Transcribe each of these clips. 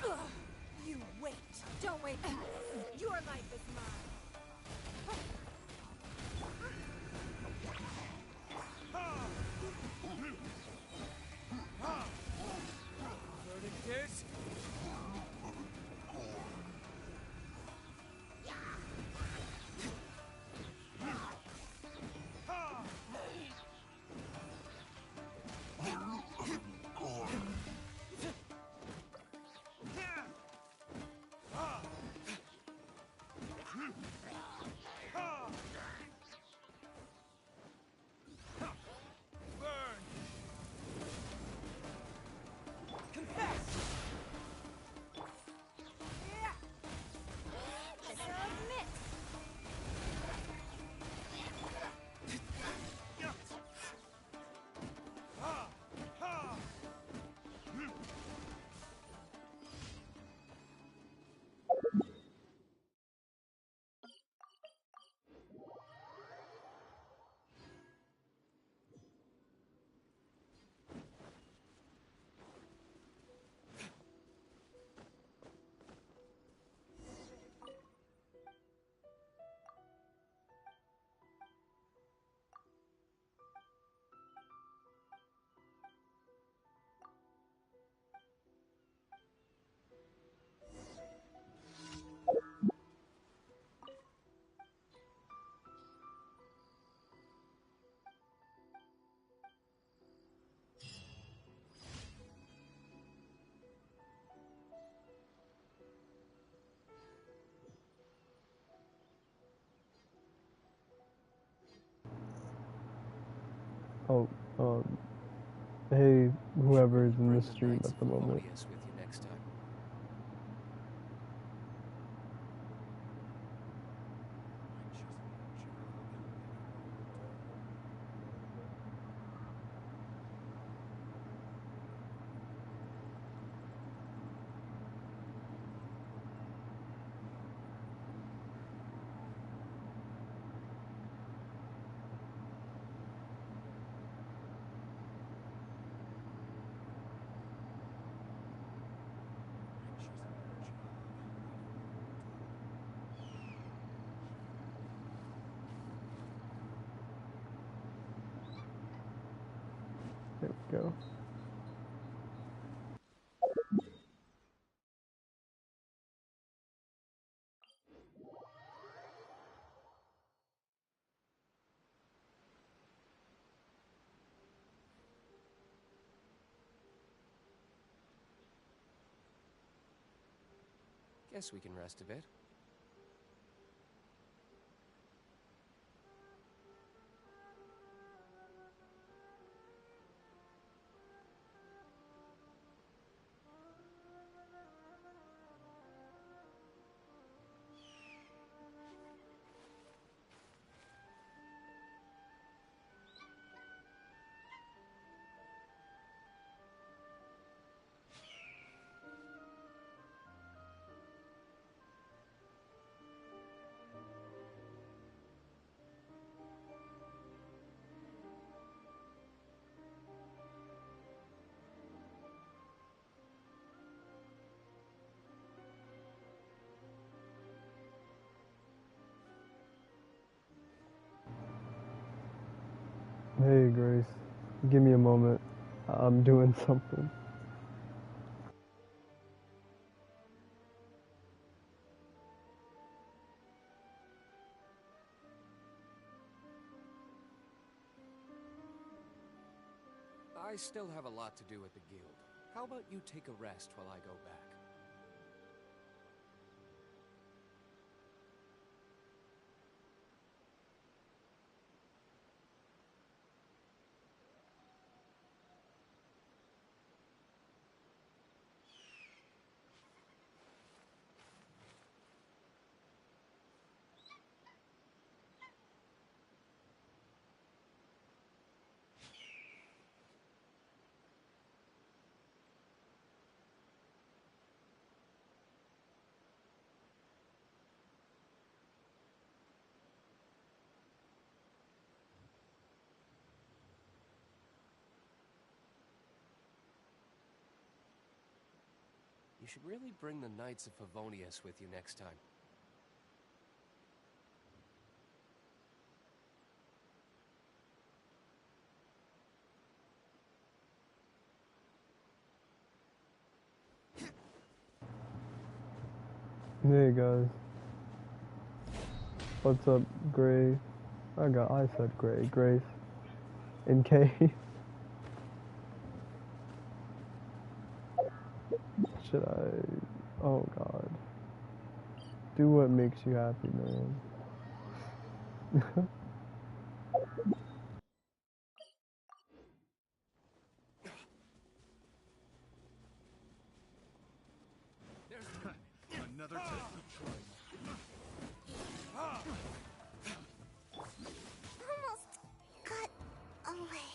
Kazuha. You wait. Don't wait. Your life is mine. Verdict is... Oh, hey, whoever is in the stream at the moment. With you next time. There we go. Guess we can rest a bit. Hey, Grace. Give me a moment. I'm doing something. I still have a lot to do at the guild. How about you take a rest while I go back? should really bring the Knights of Favonius with you next time. Hey guys. What's up, Gray? I said Gray. Grace. And K. Should I? Oh God. Do what makes you happy, man. Another test of choice. Almost got away.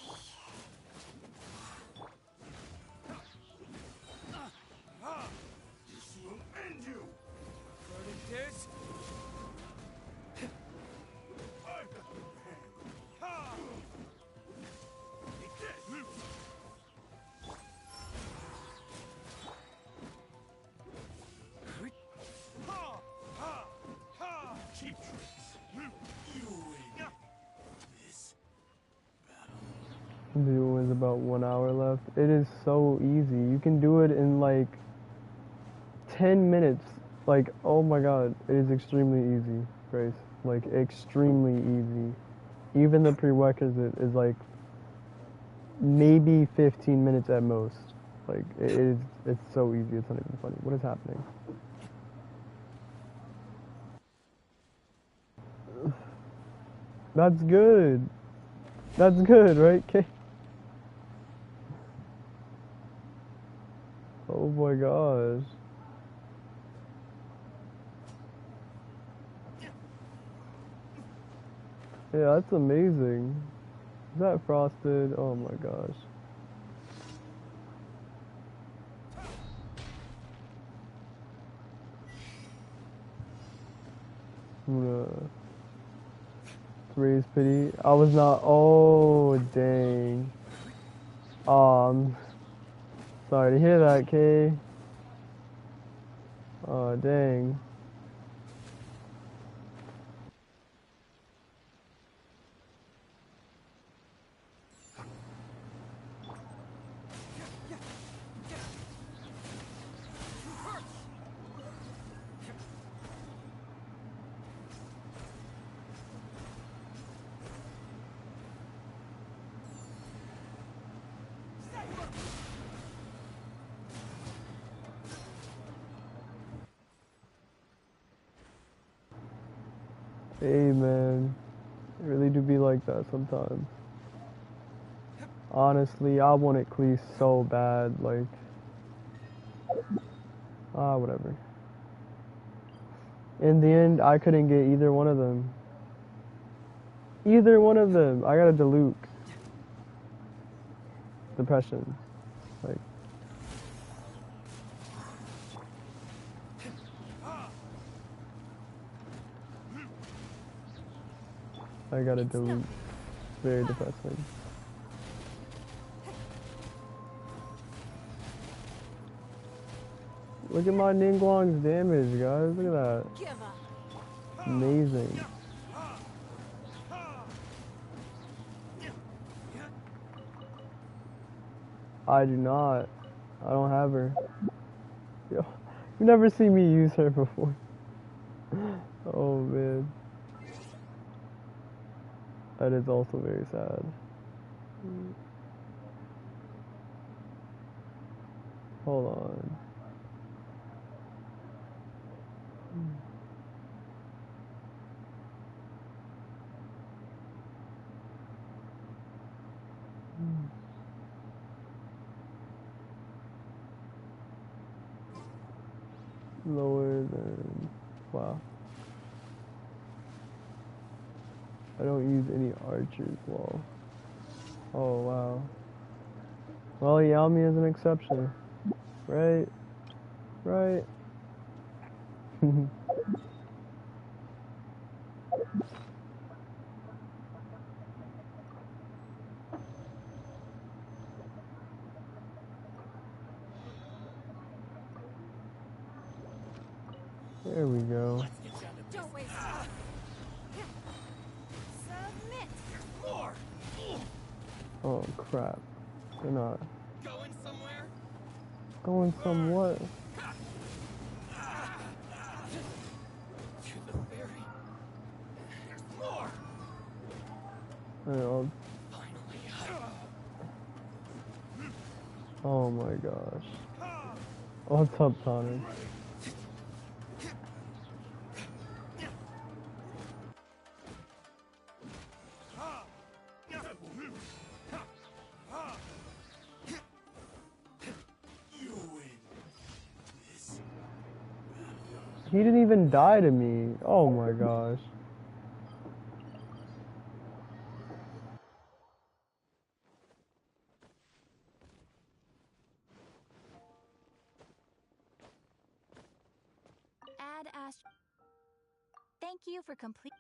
This will end you. This? I've got the hand. Take this. Cheap tricks. You win. This battle. Video is about 1 hour left. It is so easy. You can do it in like 10 minutes. Like, oh my God, it is extremely easy, Grace. Like, extremely easy. Even the prerequisite is like maybe 15 minutes at most. Like, it's so easy. It's not even funny. What is happening? That's good. That's good, right, Kay? Oh my gosh. Yeah, that's amazing. Is that frosted? Oh my gosh. I'm gonna raise pity. I was not. Oh, dang. Sorry to hear that, Kay. Oh, dang. Hey, man. It really do be like that sometimes. Honestly, I want it clean so bad, like... whatever. In the end, I couldn't get either one of them. Either one of them. I got a Diluc. Depression. Like... I got a Diluc. It's very depressing. Look at my Ningguang's damage, guys. Look at that. Give up. Amazing. I do not. I don't have her. Yo, you've never seen me use her before. Oh man. That is also very sad. Hold on. Lower than... Wow. I don't use any archers, lol. Oh, wow. Well, Yami is an exception. Right? Right? There we go. Let's get down to Don't waste time. Submit. more. Oh crap. They're not Going somewhere? going somewhat. To the ferry. There's more. Oh, Finally. oh my gosh. What's up, Tonic? You win. This. He didn't even die to me. Oh my gosh. Add Thank you for complete.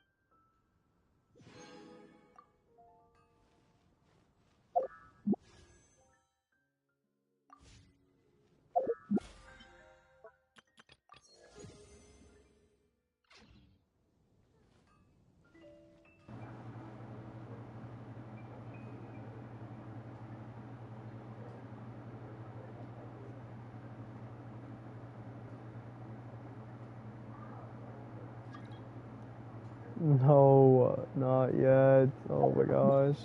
No, not yet. Oh my gosh.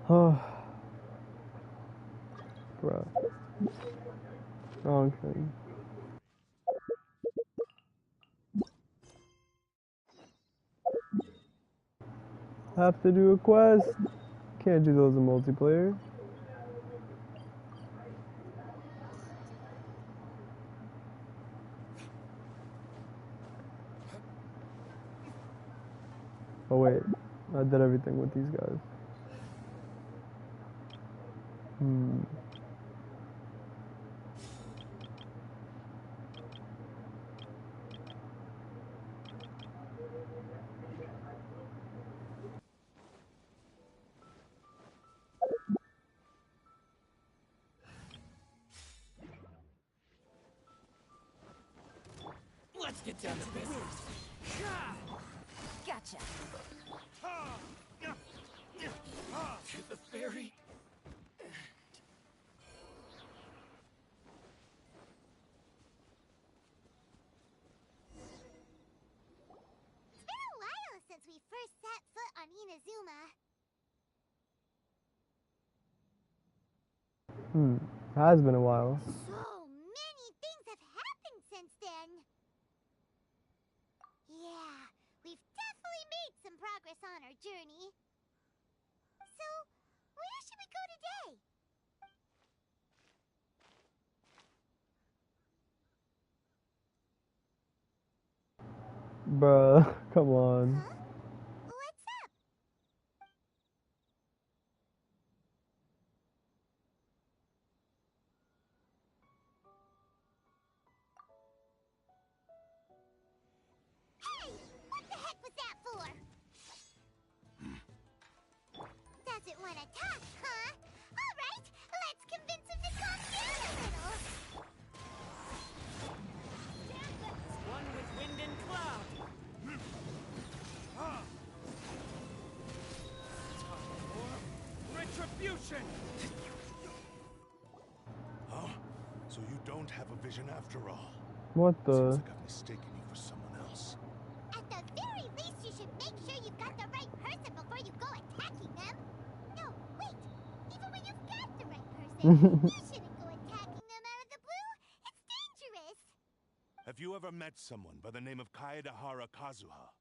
Oh, bruh. Wrong thing. Have to do a quest. Can't do those in multiplayer. Oh wait, I did everything with these guys. Let's get down to business. Gotcha. To the ferry. It's been a while since we first set foot on Inazuma. Has been a while. So many things have happened since then. Yeah, we've definitely made some progress on our journey. So, where should we go today? Bruh, come on. Huh? What's up? Hey! What the heck was that for? Doesn't want to talk, huh? Alright, let's convince him to calm down a little. One with wind and cloud. Retribution! Huh? So you don't have a vision after all? What Seems the? like I've mistaken you for someone else. At the very least, you should make sure you've got the right person before you go attacking them. No, wait. Even when you've got the right person, you shouldn't go attacking them out of the blue. It's dangerous. Have you ever met someone by the name of Kazuha?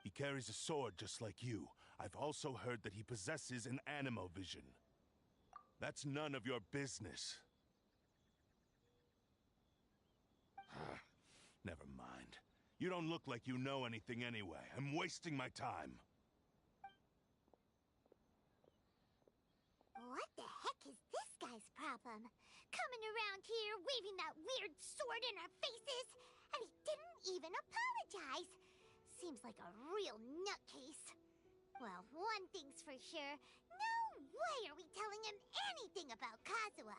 He carries a sword just like you. I've also heard that he possesses an animo vision. That's none of your business. Never mind. You don't look like you know anything anyway. I'm wasting my time. What the heck is this guy's problem? Coming around here, waving that weird sword in our faces, and he didn't even apologize. Seems like a real nutcase. Well, one thing's for sure, no way are we telling him anything about Kazuha.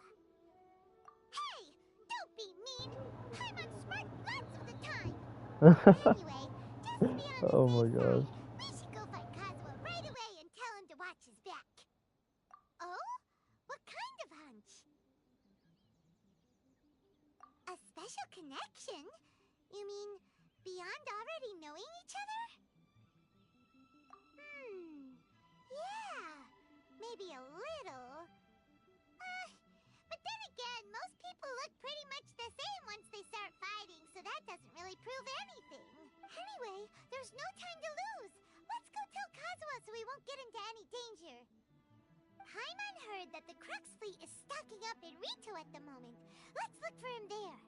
Hey! Don't be mean. Paimon smart lots of the time. Anyway, just to be on the Oh safe my gosh. side, we should go find Kazuha right away and tell him to watch his back. Oh? What kind of hunch? A special connection? You mean beyond already knowing each other? Yeah, maybe a little. But then again, most people look pretty much the same once they start fighting, so that doesn't really prove anything. Anyway, there's no time to lose. Let's go tell Kazuha so we won't get into any danger. Paimon heard that the Crux fleet is stocking up in Rito at the moment. Let's look for him there.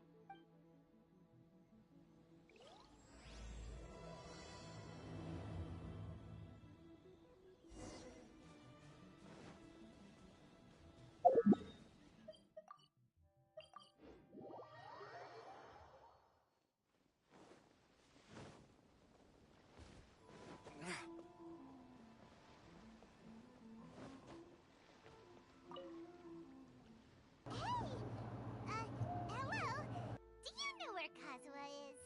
Hello? Do you know where Kazuha is?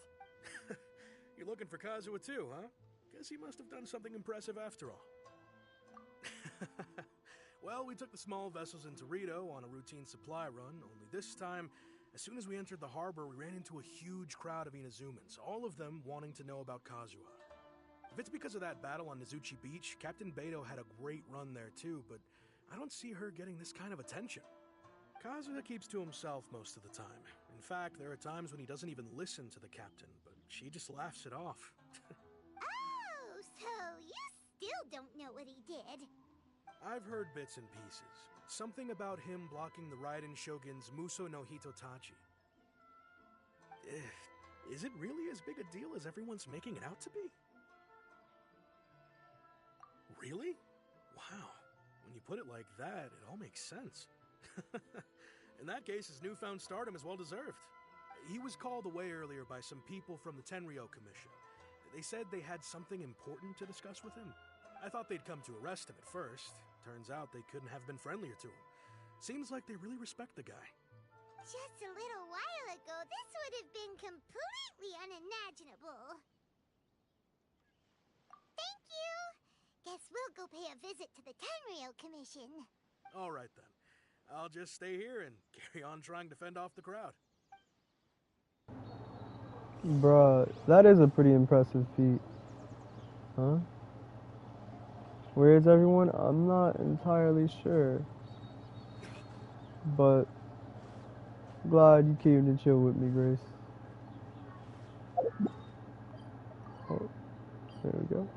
You're looking for Kazuha too, huh? Guess he must have done something impressive after all. Well, we took the small vessels into Rito on a routine supply run, only this time, as soon as we entered the harbor, we ran into a huge crowd of Inazumans, all of them wanting to know about Kazuha. If it's because of that battle on Nizuchi Beach, Captain Beto had a great run there too, but I don't see her getting this kind of attention. Kazuha keeps to himself most of the time. In fact, there are times when he doesn't even listen to the captain, but she just laughs it off. Oh, so you still don't know what he did? I've heard bits and pieces. Something about him blocking the Raiden Shogun's Muso no Hitotachi. Is it really as big a deal as everyone's making it out to be? Really? Wow. When you put it like that, it all makes sense. In that case, his newfound stardom is well deserved. He was called away earlier by some people from the Tenryou Commission. They said they had something important to discuss with him. I thought they'd come to arrest him at first. Turns out they couldn't have been friendlier to him. Seems like they really respect the guy. Just a little while ago, this would have been completely unimaginable. Thank you! Guess we'll go pay a visit to the Tenryou Commission. All right then. I'll just stay here and carry on trying to fend off the crowd. Bruh, that is a pretty impressive feat. Huh? Where is everyone? I'm not entirely sure. But glad you came to chill with me, Grace. Oh, there we go.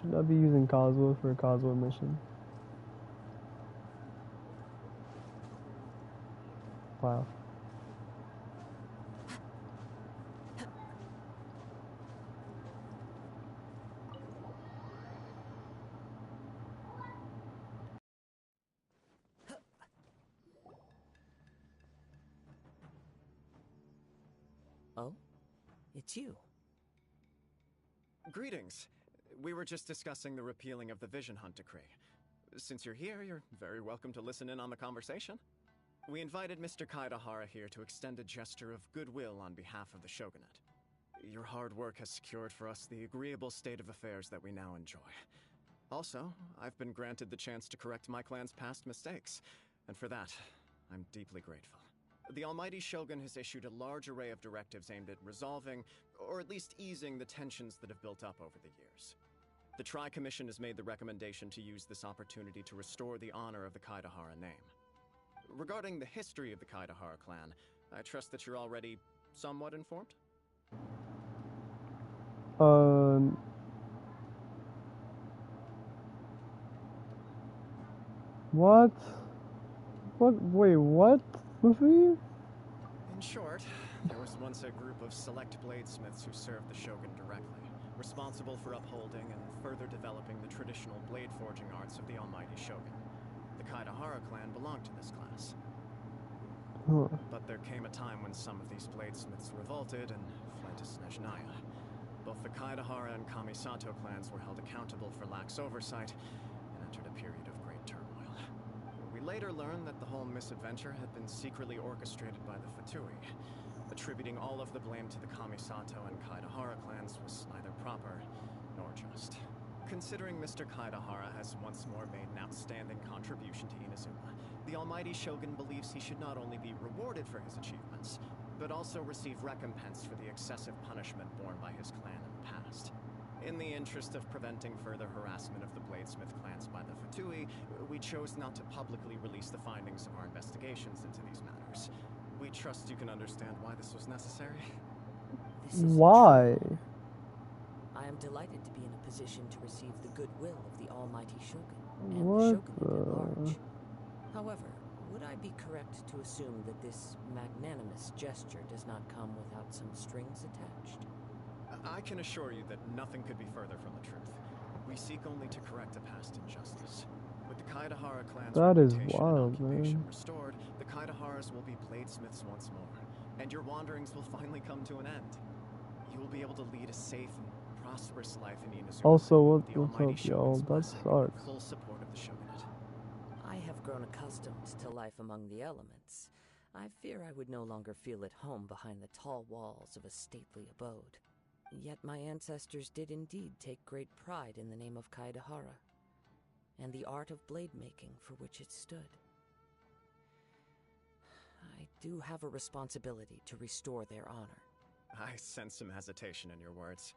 Should I be using Kazuha for a Kazuha mission? Wow. Oh? It's you. Greetings. We were just discussing the repealing of the Vision Hunt Decree. Since you're here, you're very welcome to listen in on the conversation. We invited Mr. Kaidahara here to extend a gesture of goodwill on behalf of the Shogunate. Your hard work has secured for us the agreeable state of affairs that we now enjoy. Also, I've been granted the chance to correct my clan's past mistakes, and for that, I'm deeply grateful. The Almighty Shogun has issued a large array of directives aimed at resolving, or at least easing, the tensions that have built up over the years. The Tri-Commission has made the recommendation to use this opportunity to restore the honor of the Kaidahara name. Regarding the history of the Kaidahara clan, I trust that you're already somewhat informed? What? Wait, what? Luffy? In short, there was once a group of select bladesmiths who served the Shogun directly, responsible for upholding and further developing the traditional blade forging arts of the Almighty Shogun. The Kaidahara clan belonged to this class. But there came a time when some of these bladesmiths revolted and fled to Snezhnaya. both the Kaedahara and Kamisato clans were held accountable for lax oversight and entered a period of great turmoil. We later learned that the whole misadventure had been secretly orchestrated by the Fatui. Attributing all of the blame to the Kamisato and Kaedahara clans was neither proper nor just. Considering Mr. Kaedahara has once more made an outstanding contribution to Inazuma, the Almighty Shogun believes he should not only be rewarded for his achievements, but also receive recompense for the excessive punishment borne by his clan in the past. In the interest of preventing further harassment of the Bladesmith clans by the Fatui, we chose not to publicly release the findings of our investigations into these matters. We trust you can understand why this was necessary. This is Why? true. I am delighted to be in a position to receive the goodwill of the Almighty Shogun and What the Shogunate at the- large. However, would I be correct to assume that this magnanimous gesture does not come without some strings attached? I can assure you that nothing could be further from the truth. We seek only to correct a past injustice. With the Kaedahara clan's That is reputation wild, and occupation man. restored, the Kaedaharas will be bladesmiths once more, and your wanderings will finally come to an end. You will be able to lead a safe and prosperous life in Inazuma. Also, with the what's Almighty up, y'all? Shogun's That blessing and sucks. full support of the Shogunate. I have grown accustomed to life among the elements. I fear I would no longer feel at home behind the tall walls of a stately abode. Yet my ancestors did indeed take great pride in the name of Kaedahara, and the art of blade making for which it stood. I do have a responsibility to restore their honor. I sense some hesitation in your words.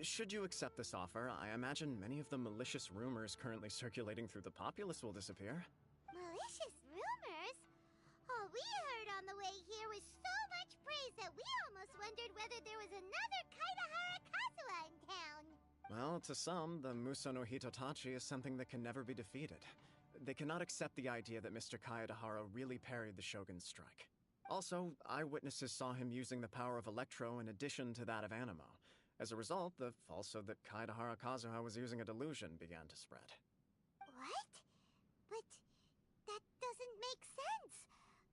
Should you accept this offer, I imagine many of the malicious rumors currently circulating through the populace will disappear. Malicious rumors? All we heard on the way here was so much praise that we almost wondered whether there was another Kaedahara Kazuha in town. Well, to some, the Muso no Hitotachi is something that can never be defeated. They cannot accept the idea that Mr. Kaedahara really parried the Shogun's strike. Also, eyewitnesses saw him using the power of Electro in addition to that of Animo. As a result, the falsehood that Kaedahara Kazuha was using a delusion began to spread. What? But that doesn't make sense.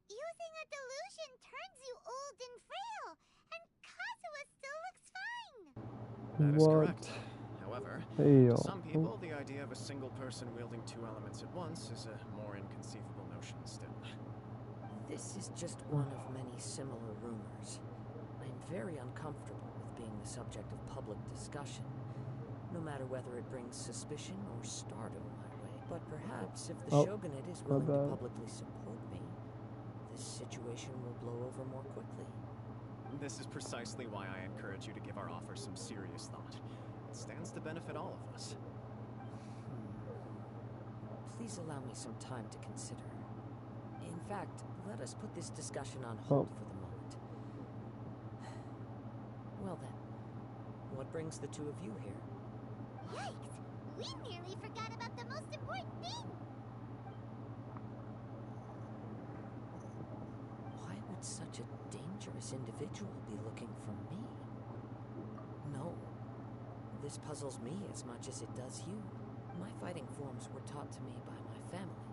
Using a delusion turns you old and frail, and Kazuha still looks fine. That is What? correct. However, Hey, to y'all. some people, the idea of a single person wielding two elements at once is a more inconceivable notion still. This is just one of many similar rumors. I am very uncomfortable with being the subject of public discussion, no matter whether it brings suspicion or stardom my way. But perhaps if the Oh, Shogunate is my willing to bad. publicly support me, this situation will blow over more quickly. This is precisely why I encourage you to give our offer some serious thought. It stands to benefit all of us. Please allow me some time to consider. In fact, let us put this discussion on hold for the moment. Well then, what brings the two of you here? Yikes! We nearly forgot about the most important thing! Why would such a dangerous individual be looking for me? No. This puzzles me as much as it does you. My fighting forms were taught to me by my family,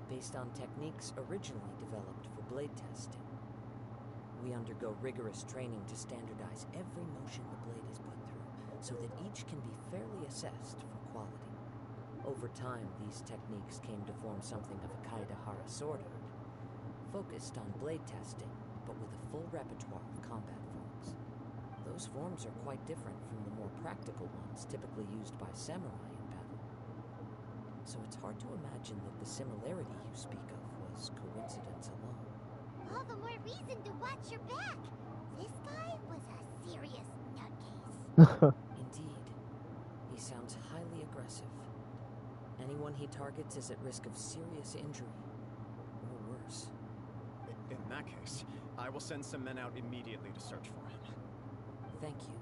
based on techniques originally developed for blade testing. We undergo rigorous training to standardize every motion the blade is put through, so that each can be fairly assessed for quality. Over time, these techniques came to form something of a Kaedahara sword art, focused on blade testing, but with a full repertoire of combat forms. Those forms are quite different from the more practical ones typically used by samurai in battle. So it's hard to imagine that the similarity you speak of was coincidence alone. All the more reason to watch your back. This guy was a serious nutcase. Indeed. He sounds highly aggressive. Anyone he targets is at risk of serious injury, or worse. In that case, I will send some men out immediately to search for him. Thank you.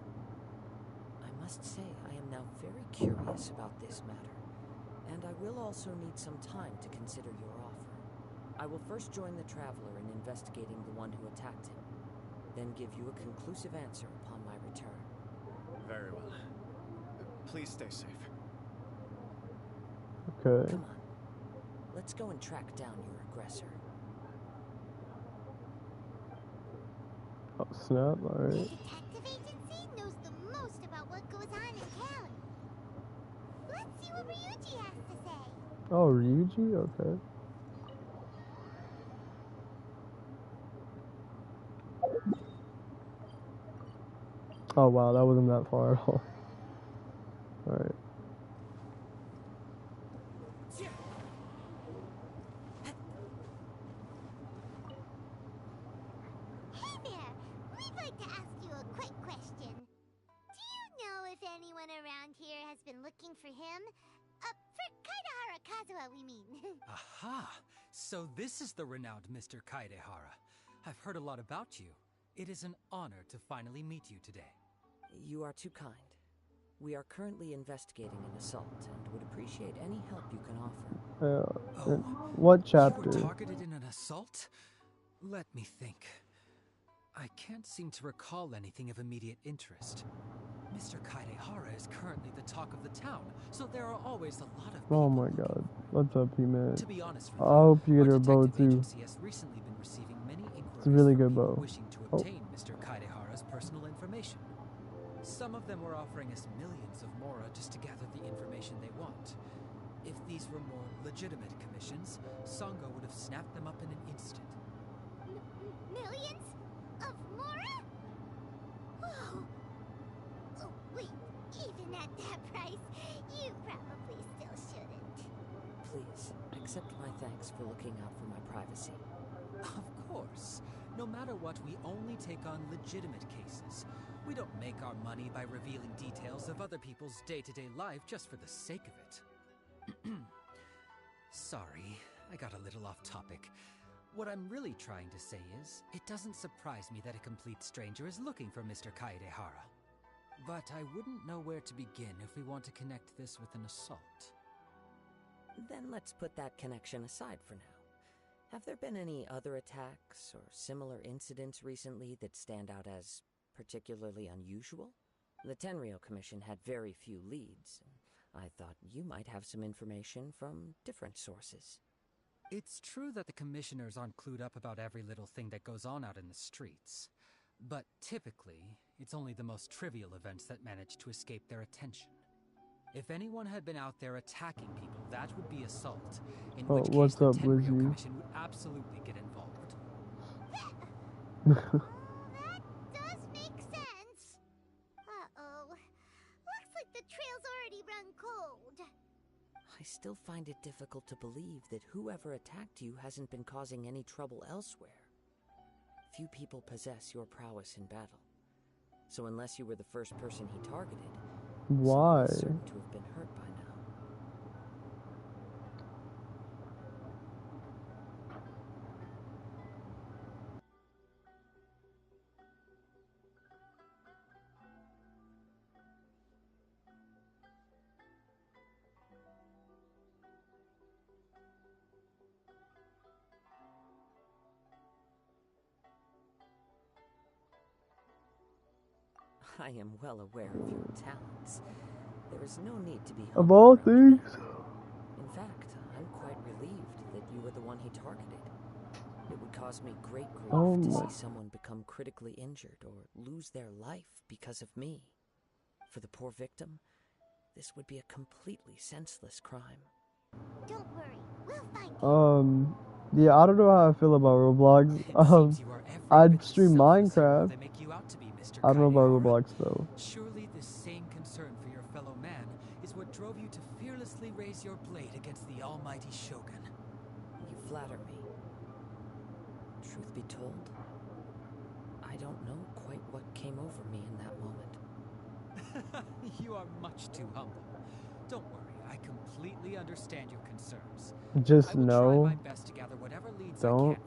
I must say I am now very curious about this matter, and I will also need some time to consider your offer. I will first join the Traveler in investigating the one who attacked him, then give you a conclusive answer upon my return. Very well. Please stay safe. Okay. Come on. Let's go and track down your aggressor. Oh, snap. Alright. The detective agency knows the most what Ryuji has to say. Oh, Ryuji? Okay. Oh wow, that wasn't that far at all. Alright. Hey there! We'd like to ask you a quick question. Do you know if anyone around here has been looking for him? For Kaidahara Kazuha, we mean. Aha! So this is the renowned Mr. Kaidehara. I've heard a lot about you. It is an honor to finally meet you today. You are too kind. We are currently investigating an assault and would appreciate any help you can offer. What chapter? You were targeted in an assault? Let me think. I can't seem to recall anything of immediate interest. Mr. Kaidehara is currently the talk of the town, so there are always a lot of people. Oh my god. What's up, P-Man? To be honest with I hope you get our her bow detective too. agency has recently been receiving many inquiries It's a really from good people bow. wishing to obtain Mr. Kaidehara's personal information. Some of them were offering us millions of mora just to gather the information they want. If these were more legitimate commissions, Sangha would have snapped them up in an instant. Millions? Of mora? Whoa! Oh, wait, even at that price, you probably still shouldn't. Please, accept my thanks for looking out for my privacy. Of course. No matter what, we only take on legitimate cases. We don't make our money by revealing details of other people's day-to-day life just for the sake of it. Sorry, I got a little off topic. What I'm really trying to say is, it doesn't surprise me that a complete stranger is looking for Mr. Kaidehara. But I wouldn't know where to begin if we want to connect this with an assault. Then let's put that connection aside for now. Have there been any other attacks or similar incidents recently that stand out as particularly unusual? The Tenryou Commission had very few leads. I thought you might have some information from different sources. It's true that the commissioners aren't clued up about every little thing that goes on out in the streets. But typically, it's only the most trivial events that manage to escape their attention. If anyone had been out there attacking people, that would be assault. In which case, what's the up, Tenryou Lizzie? Commission would absolutely get involved. That does make sense. Uh-oh. Looks like the trail's already run cold. I still find it difficult to believe that whoever attacked you hasn't been causing any trouble elsewhere. Few people possess your prowess in battle. So unless you were the first person he targeted, Why? someone is certain to have been hurt by now. I am well aware of your talents. There is no need to be Of humble all around you. things. In fact, I'm quite relieved that you were the one he targeted. It would cause me great grief Oh to my- see someone become critically injured or lose their life because of me. For the poor victim, this would be a completely senseless crime. Don't worry, we'll find him. Yeah, I don't know how I feel about Roblox. It seems you are every I'd bit stream selfless hero Minecraft. they make you out to be, Mr. I don't know about Kaidehara. Roblox though. Surely this same concern for your fellow man is what drove you to fearlessly raise your blade against the almighty Shogun. You flatter me. Truth be told, I don't know quite what came over me in that moment. You are much too humble. Don't worry, I completely understand your concerns. Just I will try no. my best to gather whatever leads Don't. I can from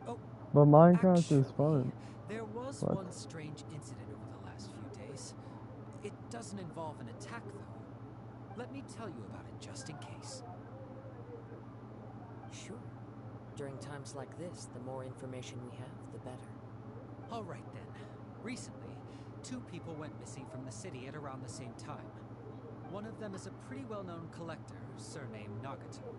you. Oh, But Minecraft actually, is fun. there was What? one strange incident over the last few days. It doesn't involve an attack, though. Let me tell you about it just in case. Sure. During times like this, the more information we have, the better. All right then. Recently, 2 people went missing from the city at around the same time. One of them is a pretty well-known collector, surnamed Nagato.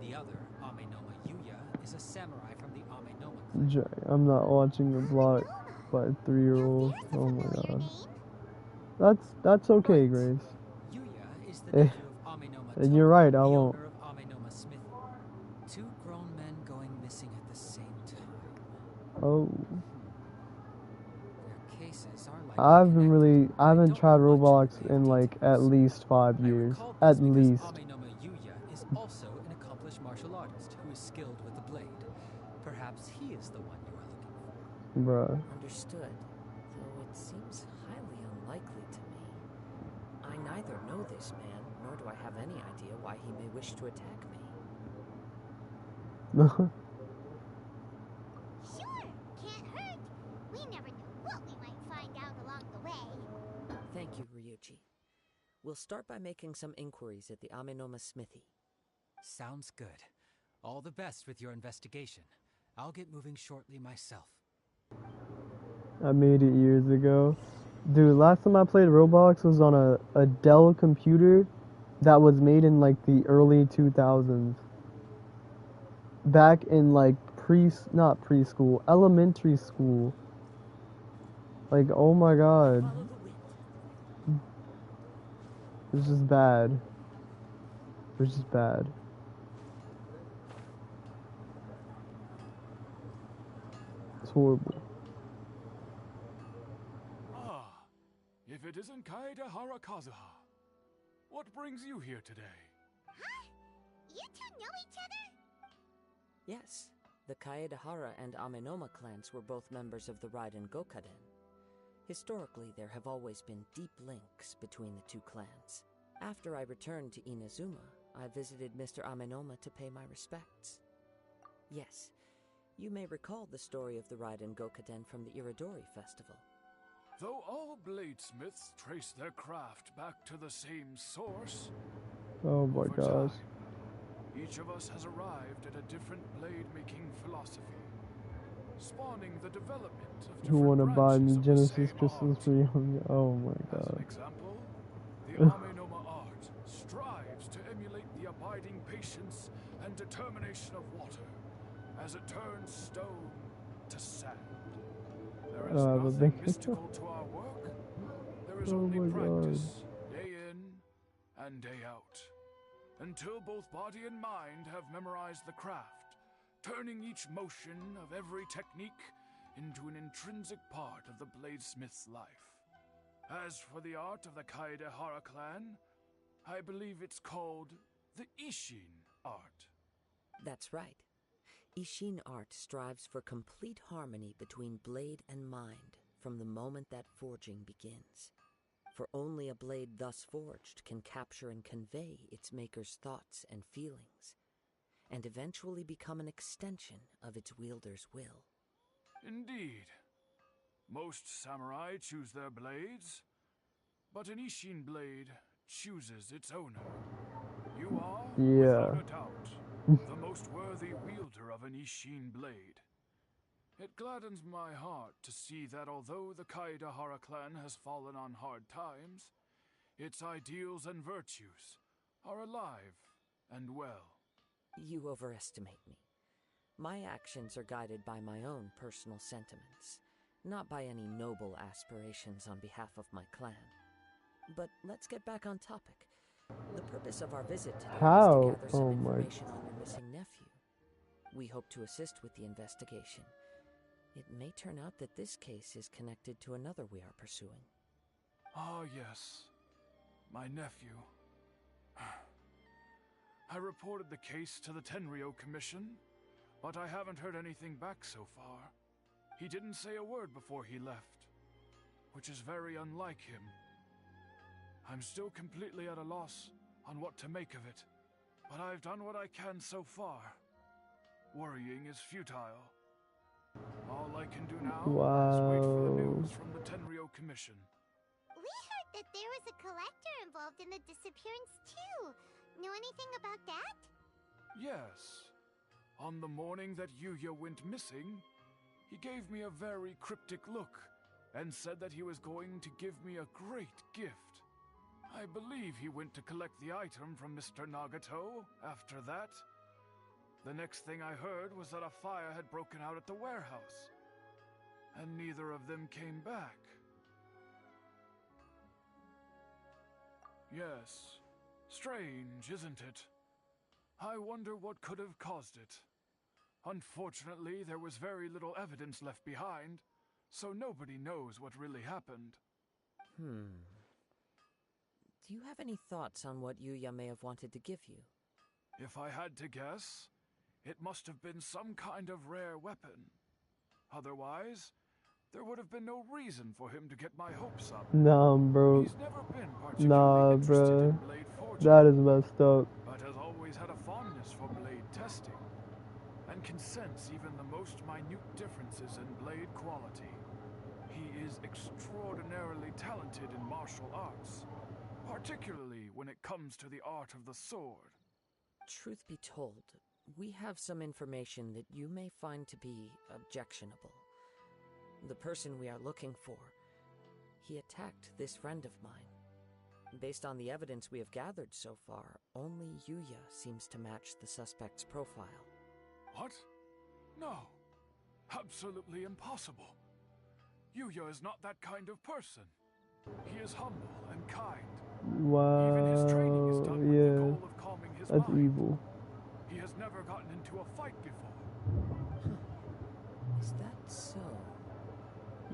The other, Amenoma Yuya, is a samurai from the Amenoma clan. I'm not watching a block by a 3-year-old. Oh my god. That's okay, Grace. Yuya is the Eh. nephew of And you're right, I the won't. owner of Amenoma Smithy. Two grown men going missing at the same time. Oh. Their cases are likely I connected. I haven't don't tried know much Roblox the way of in like at details. least 5 I years. recall At this because least. Amenoma Yuya is also an accomplished martial artist who is skilled with the blade. Perhaps he is the one you are looking for. Bruh. Understood, though it seems highly unlikely to me. I neither know this man, nor do I have any idea why he may wish to attack me. Sure, can't hurt. We never know what we might find out along the way. Thank you, Ryuji. We'll start by making some inquiries at the Amenoma Smithy. Sounds good. All the best with your investigation. I'll get moving shortly myself. I made it years ago. Dude, last time I played Roblox was on a Dell computer that was made in like the early 2000s. Back in like not preschool, elementary school. Like, oh my god. Follow the wind. It's just bad. It's just bad. It's horrible. Ah, if it isn't Kazuha Kazuha. What brings you here today? Huh? You two know each other? Yes, the Kaedahara and Amenoma clans were both members of the Raiden Gokaden. Historically, there have always been deep links between the two clans. After I returned to Inazuma, I visited Mr. Amenoma to pay my respects. Yes, you may recall the story of the Raiden Gokaden from the Iridori Festival. Though all bladesmiths trace their craft back to the same source, Oh my over gosh. time, each of us has arrived at a different blade-making philosophy, spawning the development of different Who wanna buy me branches of the Genesis same crystals art. for young? Oh my As an god. example, the Amenoma art strives to emulate the abiding patience and determination of water as it turns stone to sand. There is but nothing thank you. mystical to our work. There is Oh only my god. practice, day in and day out, until both body and mind have memorized the craft, turning each motion of every technique into an intrinsic part of the bladesmith's life. As for the art of the Kaedahara clan, I believe it's called the Ishin art. That's right. Ishin art strives for complete harmony between blade and mind from the moment that forging begins. For only a blade thus forged can capture and convey its maker's thoughts and feelings, and eventually become an extension of its wielder's will. Indeed. Most samurai choose their blades, but an Ishin blade chooses its owner. You are, without a doubt, the most worthy wielder of an Ishin blade. It gladdens my heart to see that although the Kaedahara clan has fallen on hard times, its ideals and virtues are alive and well. You overestimate me. My actions are guided by my own personal sentiments, not by any noble aspirations on behalf of my clan. But let's get back on topic. The purpose of our visit today How? is to gather some Oh my. information on your missing nephew. We hope to assist with the investigation. It may turn out that this case is connected to another we are pursuing. Ah, yes. My nephew. I reported the case to the Tenryo Commission, but I haven't heard anything back so far. He didn't say a word before he left, which is very unlike him. I'm still completely at a loss on what to make of it, but I've done what I can so far. Worrying is futile. All I can do now is wait for the news from the Tenryo Commission. We heard that there was a collector involved in the disappearance too. Know anything about that? Yes. On the morning that Yuya went missing, he gave me a very cryptic look and said that he was going to give me a great gift. I believe he went to collect the item from Mr. Nagato after that. The next thing I heard was that a fire had broken out at the warehouse, and neither of them came back. Yes, Strange, isn't it? I wonder what could have caused it. Unfortunately, there was very little evidence left behind, so nobody knows what really happened. Do you have any thoughts on what Yuya may have wanted to give you? If I had to guess, it must have been some kind of rare weapon. Otherwise, there would have been no reason for him to get my hopes up. Nah, bro. He's never been particularly interested bro. in blade forging, That is messed up. but has always had a fondness for blade testing, and can sense even the most minute differences in blade quality. He is extraordinarily talented in martial arts, particularly when it comes to the art of the sword. Truth be told, we have some information that you may find to be objectionable. The person we are looking for, he attacked this friend of mine. Based on the evidence we have gathered so far, only Yuya seems to match the suspect's profile. What? No. Absolutely impossible. Yuya is not that kind of person. He is humble and kind. Wow. Even his training is done with the goal of calming his That's mind. evil. He has never gotten into a fight before. Is that so?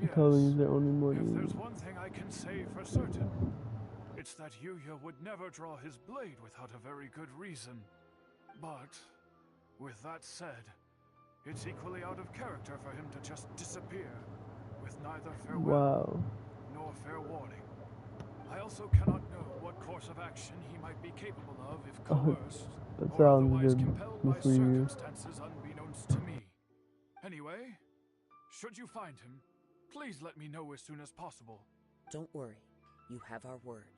Because he's their only money. If there's one thing I can say for certain, it's that Yuya would never draw his blade without a very good reason. But, with that said, it's equally out of character for him to just disappear, with neither farewell nor fair warning. I also cannot know what course of action he might be capable of if coerced, That or sounds otherwise good. compelled by Good for you. circumstances unbeknownst to me. Anyway, should you find him, please let me know as soon as possible. Don't worry, you have our word.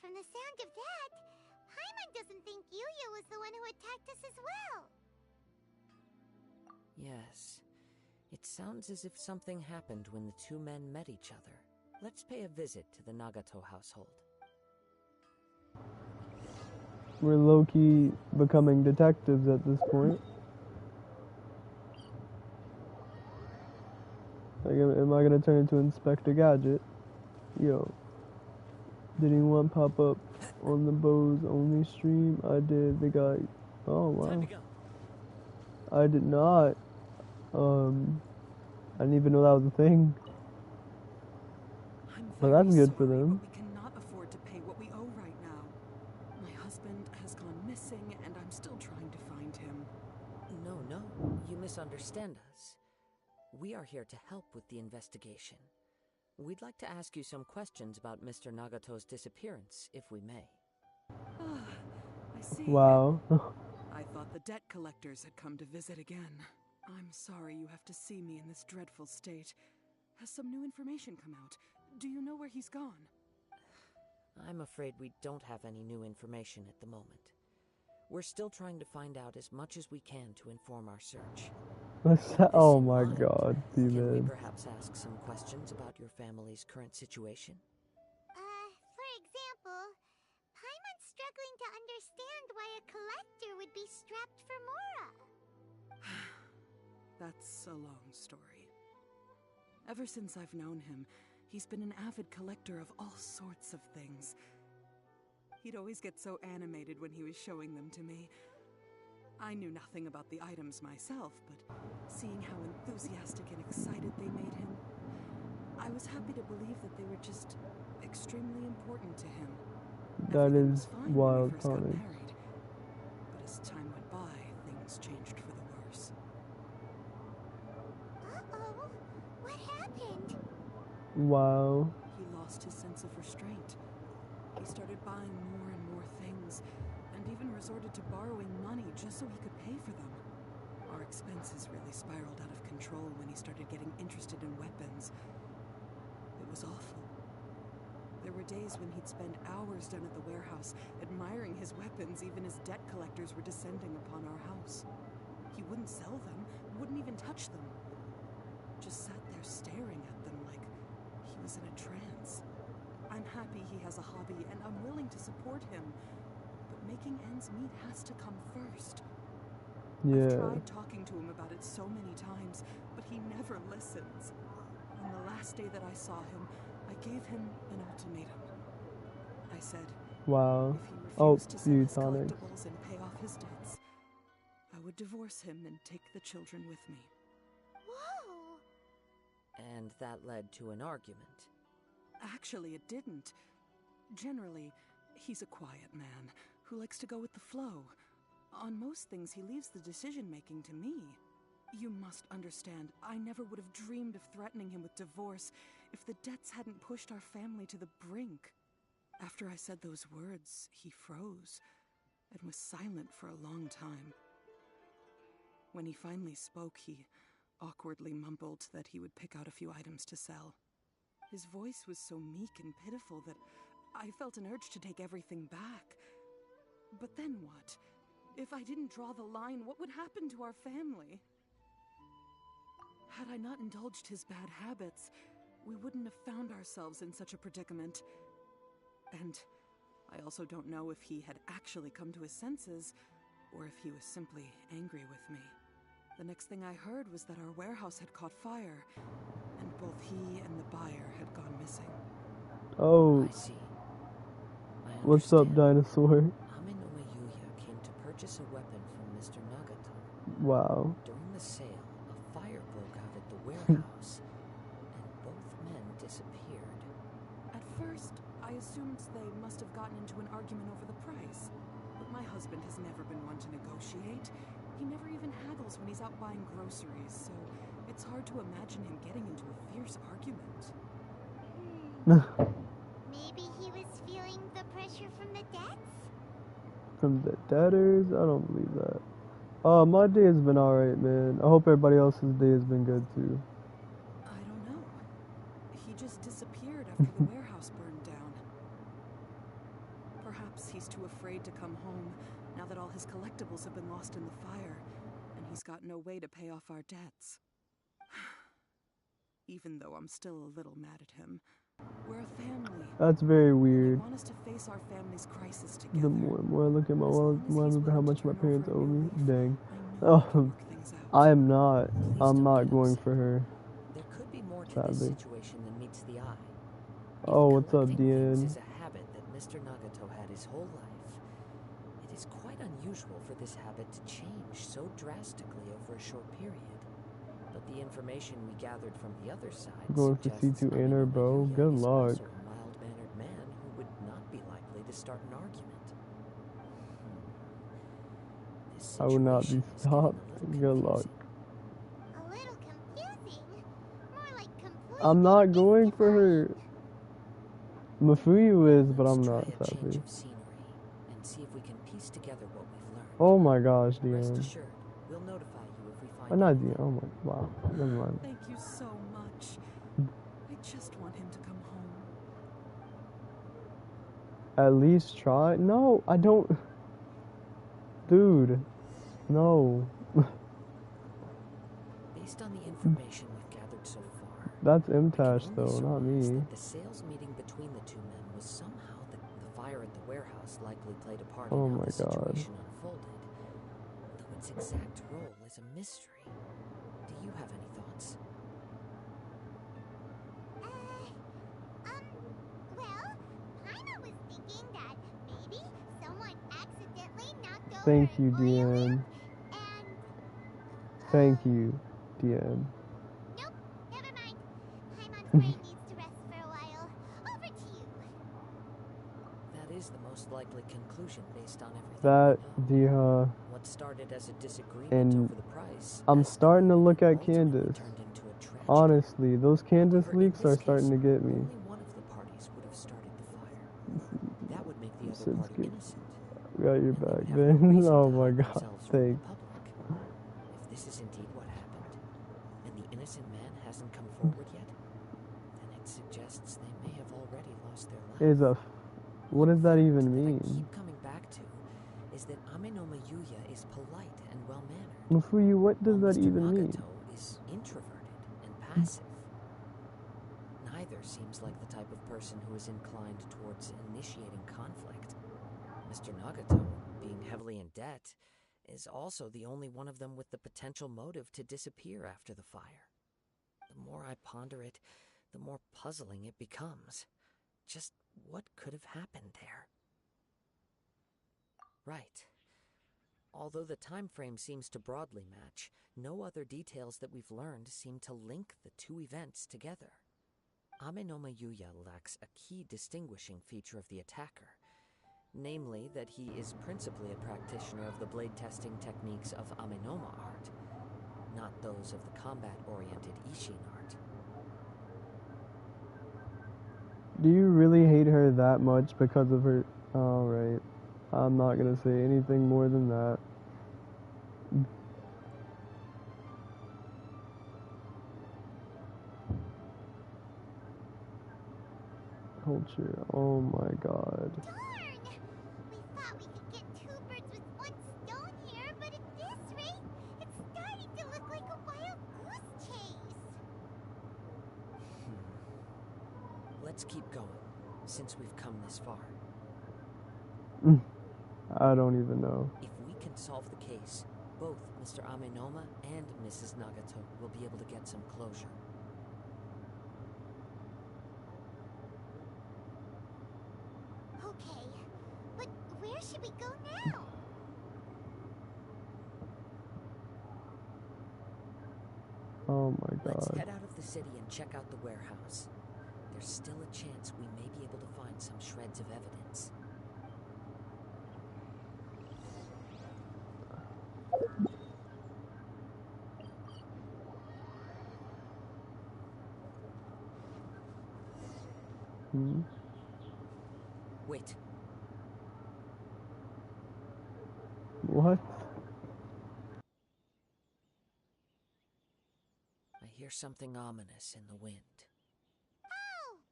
From the sound of that, Paimon doesn't think Yuya was the one who attacked us as well. Yes, it sounds as if something happened when the two men met each other. Let's pay a visit to the Nagato household. We're low-key becoming detectives at this point. Like, am I gonna turn into Inspector Gadget? Yo. Did anyone pop up on the Bows only stream? I did. They got... Oh, wow. Time to go. I did not. I didn't even know that was a thing. Well, that's good for them. We cannot afford to pay what we owe right now. My husband has gone missing, and I'm still trying to find him. No, you misunderstand us. We are here to help with the investigation. We'd like to ask you some questions about Mr. Nagato's disappearance, if we may. I see. Wow. I thought the debt collectors had come to visit again. I'm sorry you have to see me in this dreadful state. Has some new information come out? Do you know where he's gone? I'm afraid we don't have any new information at the moment. We're still trying to find out as much as we can to inform our search. Oh my god, Can we Steven. perhaps ask some questions about your family's current situation? For example, Paimon's struggling to understand why a collector would be strapped for Mora. That's a long story. Ever since I've known him, he's been an avid collector of all sorts of things. He'd always get so animated when he was showing them to me. I knew nothing about the items myself, but seeing how enthusiastic and excited they made him, I was happy to believe that they were just extremely important to him. That Everything is was fine wild when we first got comics. married, but as time went by, things changed for the worse. Uh-oh, what happened? Wow. He lost his sense of restraint. He started buying more and more things, and even resorted to borrowing money just so he could pay for them. Our expenses really spiraled out of control when he started getting interested in weapons. It was awful. There were days when he'd spend hours down at the warehouse, admiring his weapons even as debt collectors were descending upon our house. He wouldn't sell them, wouldn't even touch them. Just sat there staring at them like he was in a trance. I'm happy he has a hobby, and I'm willing to support him. But making ends meet has to come first. I've Yeah. tried talking to him about it so many times, but he never listens. On the last day that I saw him, I gave him an ultimatum. I said, Wow. if he Oh, refused to sell his Tonics. collectibles and pay off his debts, I would divorce him and take the children with me. Whoa! And that led to an argument. Actually, it didn't. Generally, he's a quiet man who likes to go with the flow. On most things, he leaves the decision-making to me. You must understand, I never would have dreamed of threatening him with divorce if the debts hadn't pushed our family to the brink. After I said those words, he froze and was silent for a long time. When he finally spoke, he awkwardly mumbled that he would pick out a few items to sell. His voice was so meek and pitiful that I felt an urge to take everything back. But then what? If I didn't draw the line, what would happen to our family? Had I not indulged his bad habits, we wouldn't have found ourselves in such a predicament. And I also don't know if he had actually come to his senses, or if he was simply angry with me. The next thing I heard was that our warehouse had caught fire, and both he and the buyer had gone missing. Oh. I see. What's up, dinosaur? Aminoma Yuya came to purchase a weapon from Mr. Nagato. Wow. During the sale, a fire broke out at the warehouse, and both men disappeared. At first, I assumed they must have gotten into an argument over the price. But my husband has never been one to negotiate. He never even haggles when he's out buying groceries, so it's hard to imagine him getting into a fierce argument. Maybe he was feeling the pressure from the debts? From the debtors? I don't believe that. My day has been alright, man. I hope everybody else's day has been good too. I don't know. He just disappeared after the warehouse burned down. Perhaps he's too afraid to come home now that all his collectibles have been lost in the fire, and he's got no way to pay off our debts. Even though I'm still a little mad at him. We're a family. That's very weird. I want us to face our family's crisis together. The more and more I look at my wallet, the more I look at how much my parents owe me. Dang. I I'm not going for her. There could be more to this Sadly. situation than meets the eye. Oh, what's up, Collecting things DN? is a habit that Mr. Nagato had his whole life. It is quite unusual for this habit to change so drastically over a short period. But the information we gathered from the other side Going for suggests C2 and her, bro. Yuya Good is luck. also a mild-mannered man who would not be likely to start an argument. This I will not be situation is getting stopped. a little Good luck. A little confusing. More like complete. I'm not going for her. Mafuyu is, but I'm Let's not, try a change sadly. of scenery and see if we can piece together what we've learned. Oh my gosh, Rest DN. assured, we'll notify you if we find Oh, not anything. DN. Oh my, wow. Never mind. Thank you so much. I just want him to come home. At least try. No, I don't. Dude, no. Based on the information we've gathered so far, That's we can MTash only though, not surmise me. that the sales meeting between the two men was somehow the fire at the warehouse likely played a part Oh in how my the God. situation unfolded. Though its exact role is a mystery. Do you have any thoughts? Well, Paimon was thinking that maybe someone accidentally knocked over Thank an you, oil DN. lamp and, Thank you, DN. Nope, never mind. Paimon's brain needs to rest for a while. Over to you. That is the most likely conclusion based on everything That, we know. the, What started as a disagreement and over the price I'm has starting to look at ultimately Candace. turned into a tragedy. Honestly, those Candace However, in leaks this are starting to case, get me. Only one of the parties would have started the fire. That would make the other Since party good. innocent. Got your and they back, would have no Ben. reason Oh to my hide god, themselves from the thanks. public. If this is indeed what happened, and the innocent man hasn't come forward yet, then it suggests they may have already lost their life. Is a. What does that even That I mean? keep coming back to is that Aminoma Yuya is polite and well-mannered. Mafuyu, what does while that Mr. even mean? Nagato is introverted and passive. Neither seems like the type of person who is inclined towards initiating conflict. Mr. Nagato, being heavily in debt, is also the only one of them with the potential motive to disappear after the fire. The more I ponder it, the more puzzling it becomes. Just What could have happened there? Right. Although the time frame seems to broadly match, no other details that we've learned seem to link the two events together. Amenoma Yuya lacks a key distinguishing feature of the attacker, namely that he is principally a practitioner of the blade testing techniques of Amenoma art, not those of the combat-oriented Ishin art. Do you really hate her that much because of her... Alright. I'm not gonna say anything more than that. Culture. Oh my god. Darn! We thought we could get two birds with one stone here, but at this rate, it's starting to look like a wild goose chase. Let's keep going, since we've come this far. I don't even know. If we can solve the case, both Mr. Amenoma and Mrs. Nagato will be able to get some closure. Okay, but where should we go now? Oh my god. Let's head out of the city and check out the warehouse. There's still a chance we may be able to find some shreds of evidence. Wait. What? I hear something ominous in the wind. Oh!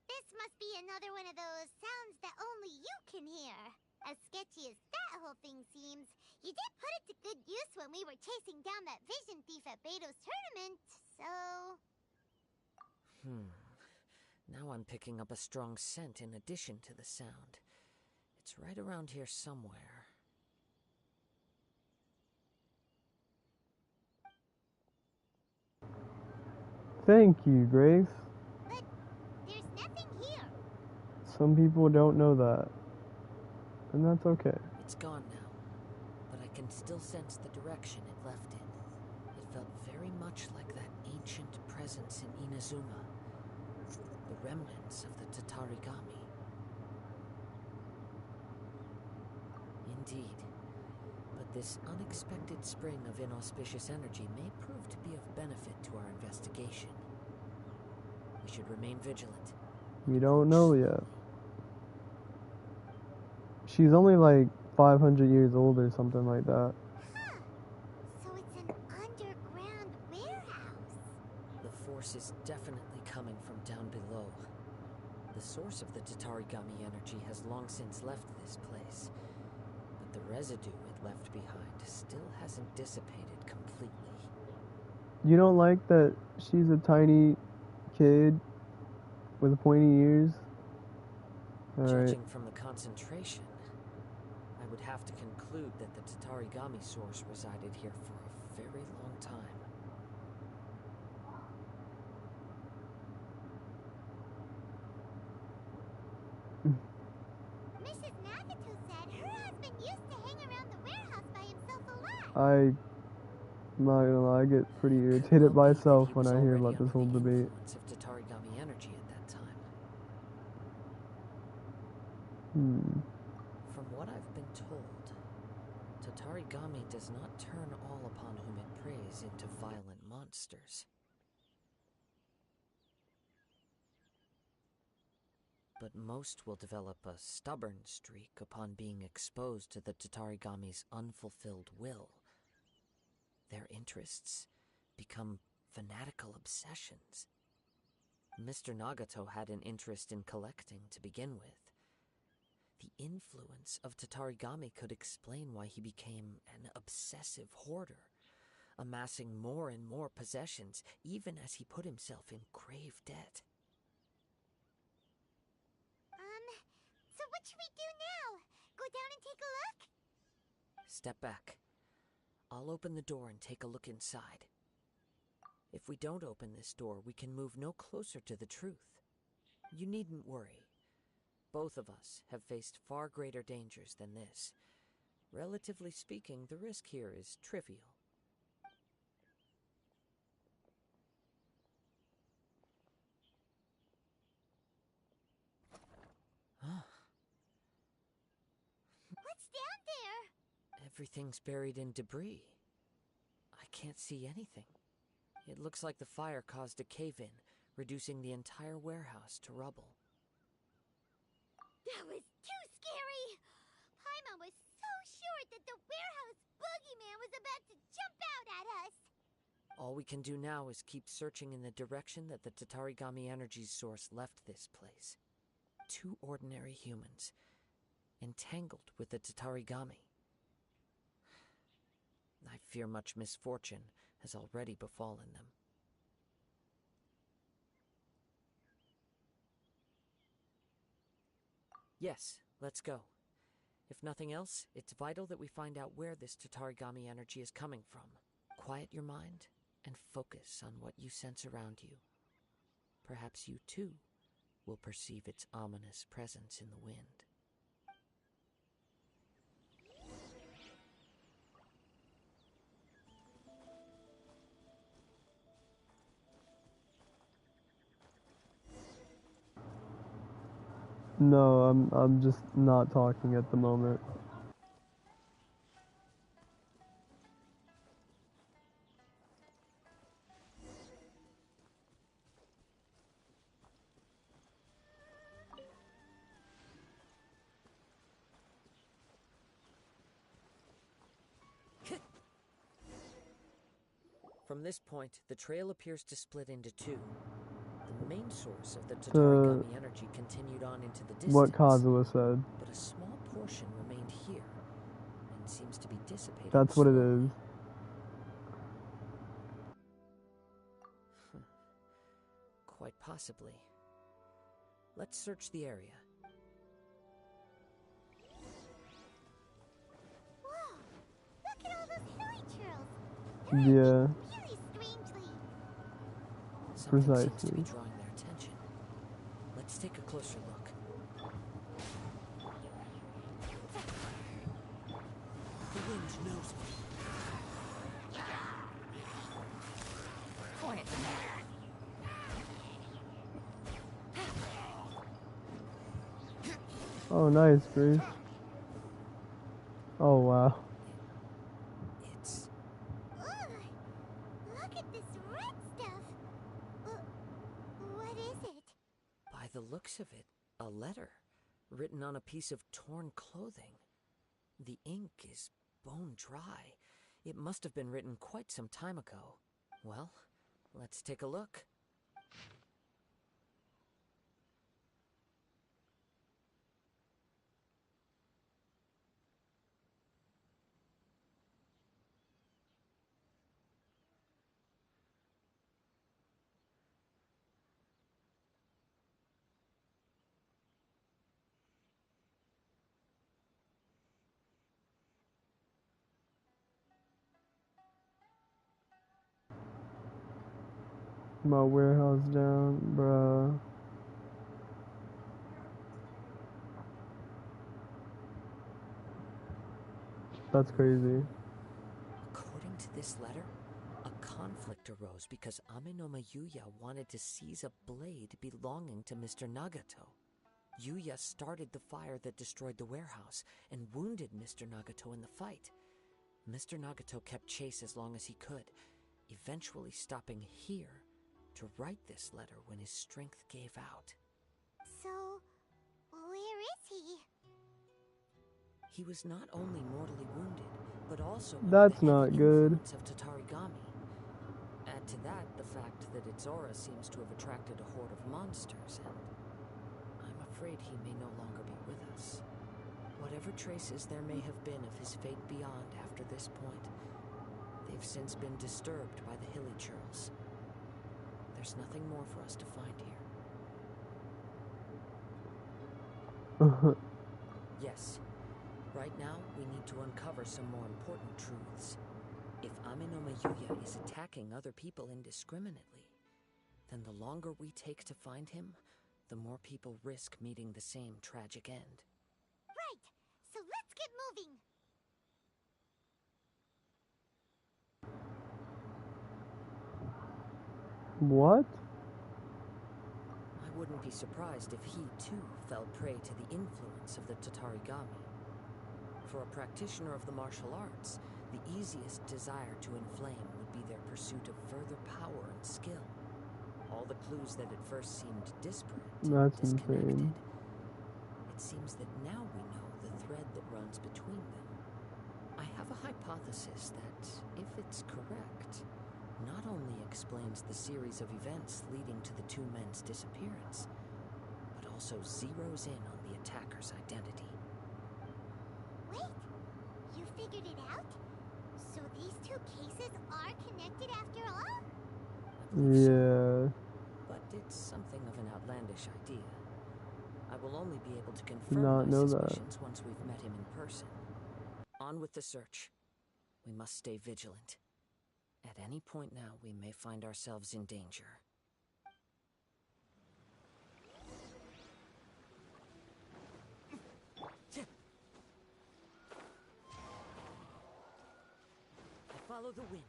This must be another one of those sounds that only you can hear. As sketchy as that whole thing seems, you did put it to good use when we were chasing down that vision thief at Beto's tournament, so... Now I'm picking up a strong scent in addition to the sound. It's right around here somewhere. Thank you, Grace. But there's nothing here. Some people don't know that. And that's okay. It's gone now, but I can still sense the direction it left in. It felt very much like that ancient presence in Inazuma. The remnants of the Tatarigami. Indeed. But this unexpected spring of inauspicious energy may prove to be of benefit to our investigation. We should remain vigilant. We don't know yet. She's only like 500 years old or something like that. Huh. So it's an underground warehouse. The force is definitely coming from down below. The source of the Tatarigami energy has long since left this place, but the residue it left behind still hasn't dissipated completely. You don't like that she's a tiny kid with pointy ears? Alright. Judging from the concentration, I would have to conclude that the Tatarigami source resided here for a very long time. Mrs. Nagato said her husband used to hang around the warehouse by himself a lot. I'm not gonna lie, I get pretty irritated myself when I hear about this whole debate. Of Tatarigami energy at that time. From what I've been told, Tatarigami does not turn all upon whom it preys into violent monsters. But most will develop a stubborn streak upon being exposed to the Tatarigami's unfulfilled will. Their interests become fanatical obsessions. Mr. Nagato had an interest in collecting to begin with. The influence of Tatarigami could explain why he became an obsessive hoarder, amassing more and more possessions even as he put himself in grave debt. So what should we do now? Go down and take a look? Step back. I'll open the door and take a look inside. If we don't open this door, we can move no closer to the truth. You needn't worry. Both of us have faced far greater dangers than this. Relatively speaking, the risk here is trivial. What's down there? Everything's buried in debris. I can't see anything. It looks like the fire caused a cave-in, reducing the entire warehouse to rubble. That was too scary! Paimon was so sure that the warehouse boogeyman was about to jump out at us! All we can do now is keep searching in the direction that the Tatarigami energy source left this place. 2 ordinary humans, entangled with the Tatarigami. I fear much misfortune has already befallen them. Yes, let's go. If nothing else, it's vital that we find out where this Tatarigami energy is coming from. Quiet your mind and focus on what you sense around you. Perhaps you too will perceive its ominous presence in the wind. No, I'm just not talking at the moment. From this point, the trail appears to split into 2. The main source of the Tatarigami energy continued on into the distance. What Kazuha said. But a small portion remained here, and seems to be dissipating. That's what it is. Quite possibly. Let's search the area. Whoa! Look at all those hilly trails! Yeah. Really strangely. Something seems to Precisely. be drawing their attention. Let's take a closer look. The wind knows me. Quiet. Oh, nice, Grace. Oh, wow. It's... Ugh! Look at this red stuff! What is it? By the looks of it, a letter written on a piece of torn clothing. The ink is bone dry. It must have been written quite some time ago. Well, let's take a look. My warehouse down, bruh. That's crazy. According to this letter, a conflict arose because Amenoma Yuya wanted to seize a blade belonging to Mr. Nagato. Yuya started the fire that destroyed the warehouse and wounded Mr. Nagato in the fight. Mr. Nagato kept chase as long as he could, eventually stopping here to write this letter when his strength gave out. So, where is he? He was not only mortally wounded, but also That's under the not heavy good. influence of Tatarigami. Add to that the fact that its aura seems to have attracted a horde of monsters, and I'm afraid he may no longer be with us. Whatever traces there may have been of his fate beyond after this point, they've since been disturbed by the hilly churls. There's nothing more for us to find here. Yes. Right now, we need to uncover some more important truths. If Amenoma Yuya is attacking other people indiscriminately, then the longer we take to find him, the more people risk meeting the same tragic end. Right, so let's get moving. What? I wouldn't be surprised if he, too, fell prey to the influence of the Tatarigami. For a practitioner of the martial arts, the easiest desire to inflame would be their pursuit of further power and skill. All the clues that at first seemed disparate and That's disconnected. insane. It seems that now we know the thread that runs between them. I have a hypothesis that, if it's correct, not only explains the series of events leading to the two men's disappearance, but also zeroes in on the attacker's identity. Wait, you figured it out? So these two cases are connected after all? Yeah. But it's something of an outlandish idea. I will only be able to Did confirm not my know that. suspicions once we've met him in person. On with the search. We must stay vigilant. At any point now, we may find ourselves in danger. I follow the wind.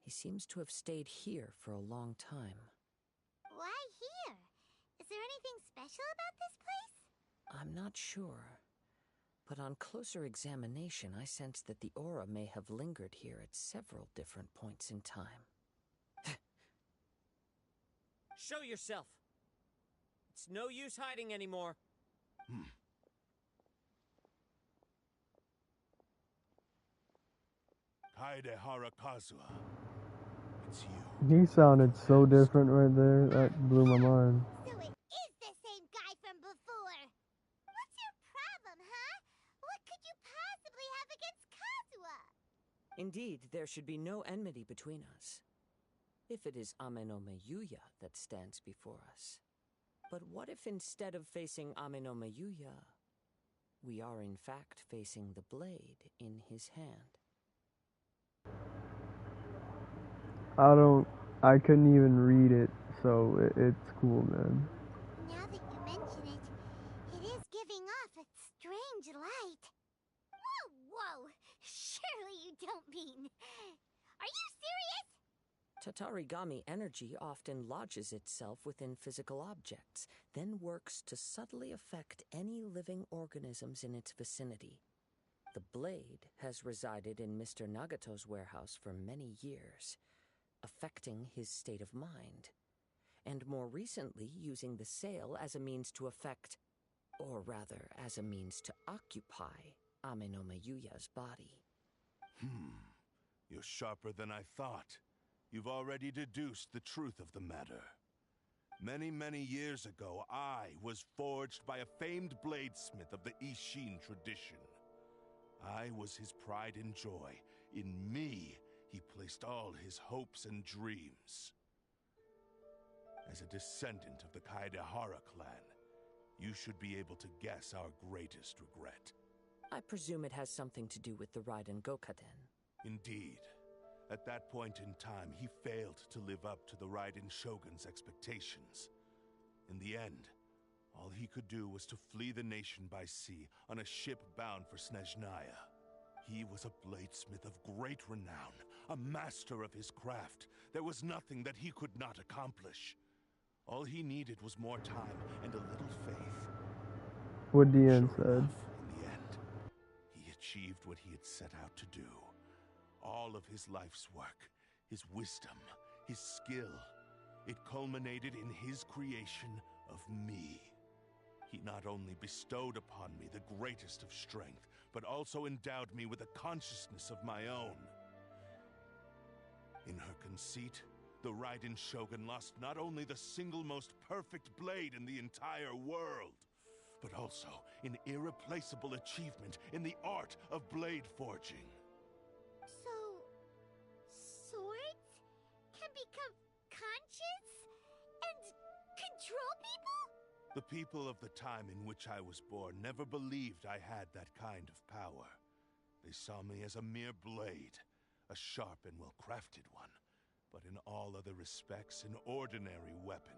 He seems to have stayed here for a long time. Why here? Is there anything special about this place? I'm not sure. But on closer examination, I sense that the aura may have lingered here at several different points in time. Show yourself! It's no use hiding anymore. Kaedehara Kazuha. It's you. He sounded so different right there. That blew my mind. So it is the same guy from before. What's your problem, huh? What could you possibly have against Kazuha? Indeed, there should be no enmity between us. If it is Amenome Yuya that stands before us. But what if instead of facing Amenome Yuya, we are in fact facing the blade in his hand? I couldn't even read it, so it's cool, man. Now that you mention it, it is giving off a strange light. Whoa! Surely you don't mean... Are you serious? Tatarigami energy often lodges itself within physical objects, then works to subtly affect any living organisms in its vicinity. The blade has resided in Mr. Nagato's warehouse for many years, affecting his state of mind, and more recently using the sale as a means to affect, or rather as a means to occupy, Amenome Yuya's body. You're sharper than I thought. You've already deduced the truth of the matter. Many, many years ago, I was forged by a famed bladesmith of the Ishin tradition. I was his pride and joy. In me, he placed all his hopes and dreams. As a descendant of the Kaedehara clan, you should be able to guess our greatest regret. I presume it has something to do with the Raiden Gokaden. Indeed. At that point in time, he failed to live up to the Raiden Shogun's expectations. In the end, all he could do was to flee the nation by sea on a ship bound for Snezhnaya. He was a bladesmith of great renown, a master of his craft. There was nothing that he could not accomplish. All he needed was more time and a little faith. What Deanne Sure said. enough, in the end, he achieved what he had set out to do. All of his life's work, his wisdom, his skill, it culminated in his creation of me. He not only bestowed upon me the greatest of strength, but also endowed me with a consciousness of my own. In her conceit, the Raiden Shogun lost not only the single most perfect blade in the entire world, but also an irreplaceable achievement in the art of blade forging. become conscious and control people? The people of the time in which I was born never believed I had that kind of power. They saw me as a mere blade, a sharp and well-crafted one, but in all other respects an ordinary weapon.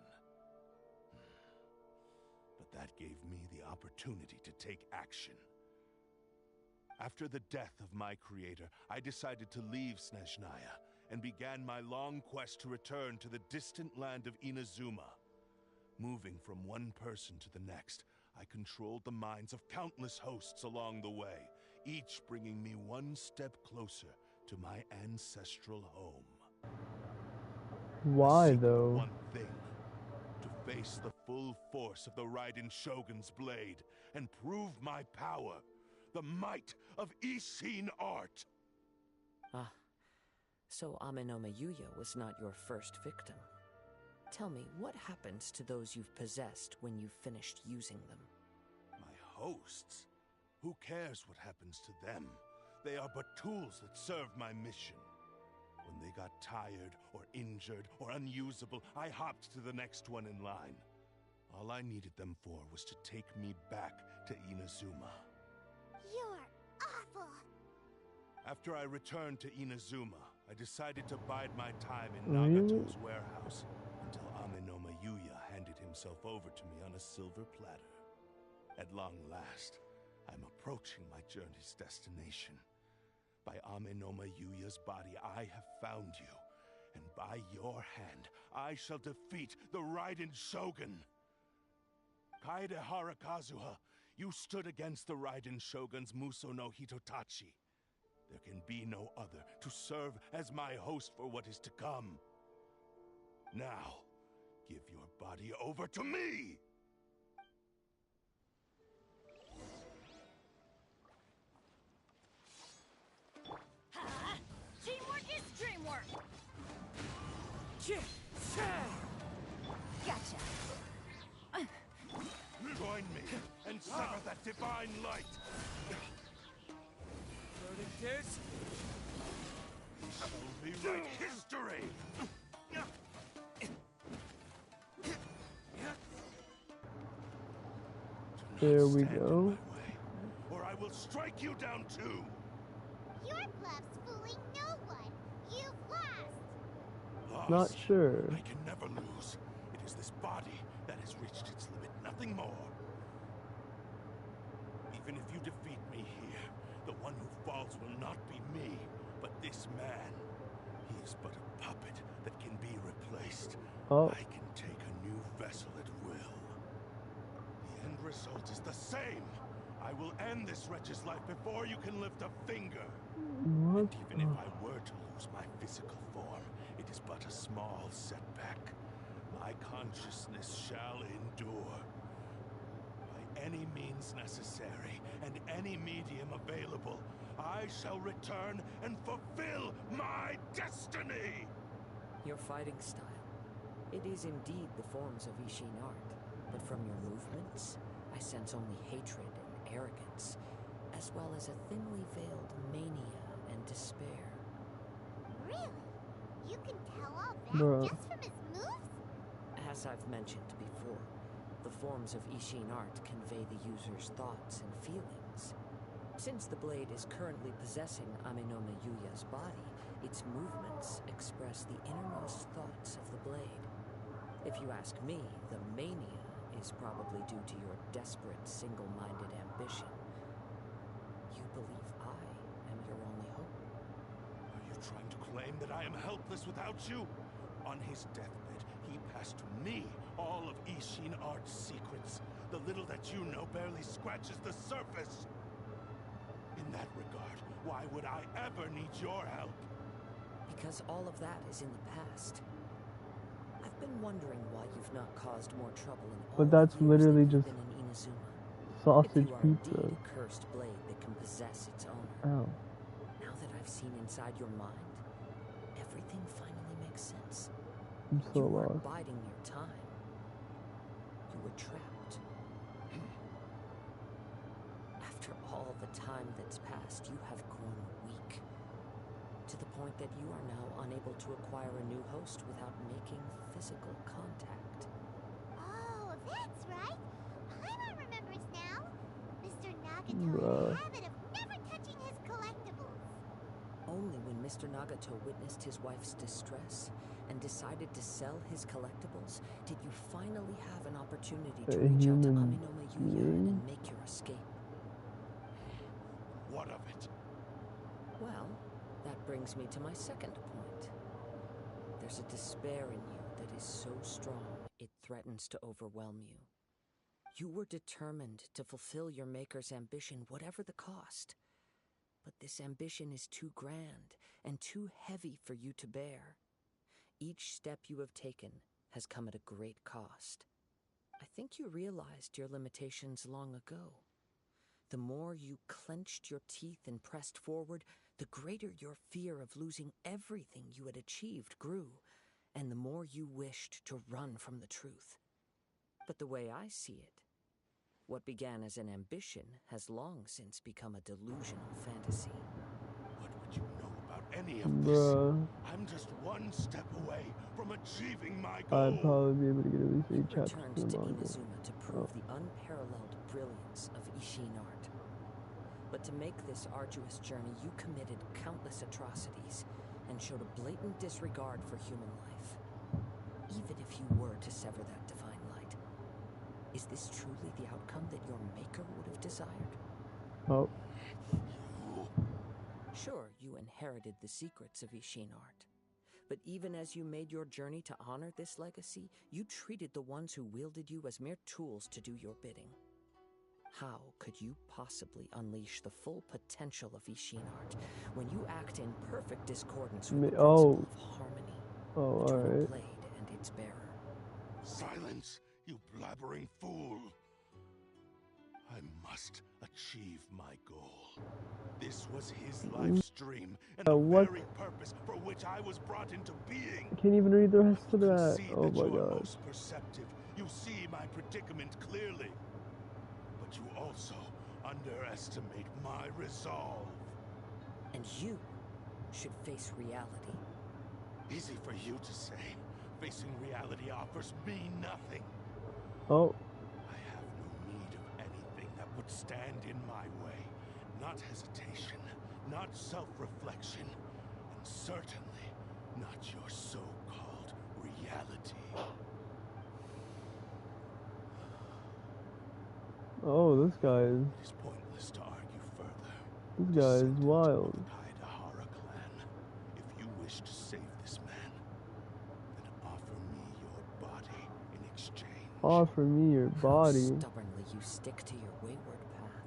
But that gave me the opportunity to take action. After the death of my creator, I decided to leave Snezhnaya and began my long quest to return to the distant land of Inazuma. Moving from one person to the next, I controlled the minds of countless hosts along the way, each bringing me one step closer to my ancestral home. Why, though? One thing. To face the full force of the Raiden Shogun's blade and prove my power, the might of Ishin art. Ah, so Amenoma Yuya was not your first victim. Tell me, what happens to those you've possessed when you've finished using them? My hosts? Who cares what happens to them? They are but tools that serve my mission. When they got tired, or injured, or unusable, I hopped to the next one in line. All I needed them for was to take me back to Inazuma. You're awful. After I returned to Inazuma, I decided to bide my time in Nagato's warehouse until Amenoma Yuya handed himself over to me on a silver platter. At long last, I'm approaching my journey's destination. By Amenoma Yuya's body, I have found you, and by your hand, I shall defeat the Raiden Shogun. Kaedehara Kazuha, you stood against the Raiden Shogun's Muso no Hitotachi. There can be no other to serve as my host for what is to come. Now, give your body over to me! Teamwork is dreamwork! Gotcha! Join me and sever that divine light! This? We shall rewrite history! There we go. Or I will strike you down too! Your bluff's fooling no one. You've lost. Lost? Not sure. I can never lose. It is this body that has reached its limit, nothing more. Even if you defeat me here, the one who falls will not be me, but this man. He is but a puppet that can be replaced. Oh. I can take a new vessel at will. The end result is the same. I will end this wretch's life before you can lift a finger. What? And even if I were to lose my physical form, it is but a small setback. My consciousness shall endure. By any means necessary, and any medium available, I shall return and fulfill my destiny! Your fighting style. It is indeed the forms of Ishin art, but from your movements, I sense only hatred and arrogance, as well as a thinly veiled mania and despair. Really? You can tell all that Bruh. just from his moves? As I've mentioned before, the forms of Ishin art convey the user's thoughts and feelings. Since the blade is currently possessing Amenoma Yuya's body, its movements express the innermost thoughts of the blade. If you ask me, the mania is probably due to your desperate, single-minded ambition. You believe I am your only hope. Are you trying to claim that I am helpless without you? On his deathbed, he passed to me all of Ishin art's secrets. The little that you know barely scratches the surface. In that regard, why would I ever need your help? Because all of that is in the past. I've been wondering why you've not caused more trouble in all But that's the years literally that you've just been in Inazuma. sausage If you are pizza. indeed a cursed blade that can possess its owner. Ow. Now that I've seen inside your mind, everything finally makes sense. I'm so You weren't lost. biding your time. You were trapped. After all the time that's passed, you have grown weak. To the point point that you are now unable to acquire a new host without making physical contact. Oh, that's right. Paimon remembers now. Mr. Nagato had a habit of never touching his collectibles. Only when Mr. Nagato witnessed his wife's distress and decided to sell his collectibles did you finally have an opportunity to reach out to Aminome Yuya and make your escape. What of it? Well, that brings me to my second point. There's a despair in you that is so strong it threatens to overwhelm you. You were determined to fulfill your maker's ambition, whatever the cost. But this ambition is too grand and too heavy for you to bear. Each step you have taken has come at a great cost. I think you realized your limitations long ago. The more you clenched your teeth and pressed forward, the greater your fear of losing everything you had achieved grew, and the more you wished to run from the truth. But the way I see it, what began as an ambition has long since become a delusional fantasy. What would you know about any of this? I'm just one step away from achieving my goal. I'd probably be able to get at least 8 chapters Returned in the to manga. Inazuma to prove the unparalleled brilliance of Ishin art. But to make this arduous journey, you committed countless atrocities and showed a blatant disregard for human life. Even if you were to sever that divine light, is this truly the outcome that your maker would have desired? Oh. Sure, you inherited the secrets of Ishin art. But even as you made your journey to honor this legacy, you treated the ones who wielded you as mere tools to do your bidding. How could you possibly unleash the full potential of Ishin art when you act in perfect discordance with the principle of harmony between a blade and its bearer? Silence, you blabbering fool! I must achieve my goal. This was his life's dream, and the very purpose for which I was brought into being. I can't even read the rest of that. Oh my you are god. most perceptive. You see my predicament clearly. But you also underestimate my resolve. And you should face reality. Easy for you to say. Facing reality offers me nothing. Oh. I have no need of anything that would stand in my way. Not hesitation, not self-reflection, and certainly not your so-called reality. Oh, this guy is... It is pointless to argue further. This guy is wild. The Kaidahara clan. If you wish to save this man, then offer me your body in exchange. Offer me your body. How stubbornly you stick to your wayward path.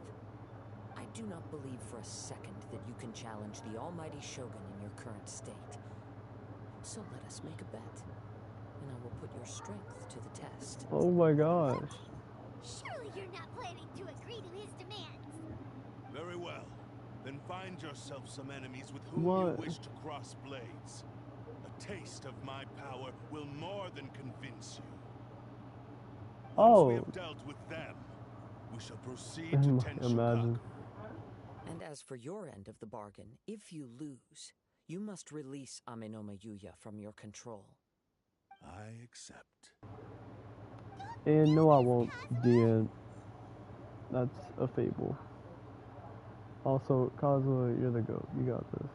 I do not believe for a second that you can challenge the almighty Shogun in your current state. So let us make a bet, and I will put your strength to the test. Oh my gosh. Surely you're not planning to agree to his demands. Very well. Then find yourself some enemies with whom you wish to cross blades. A taste of my power will more than convince you. Once we have dealt with them, we shall proceed to Tenshukaku. And as for your end of the bargain, if you lose, you must release Aminome Yuya from your control. I accept. And no, I won't, Dean. That's a fable. Also, Kazuha, you're the GOAT. You got this.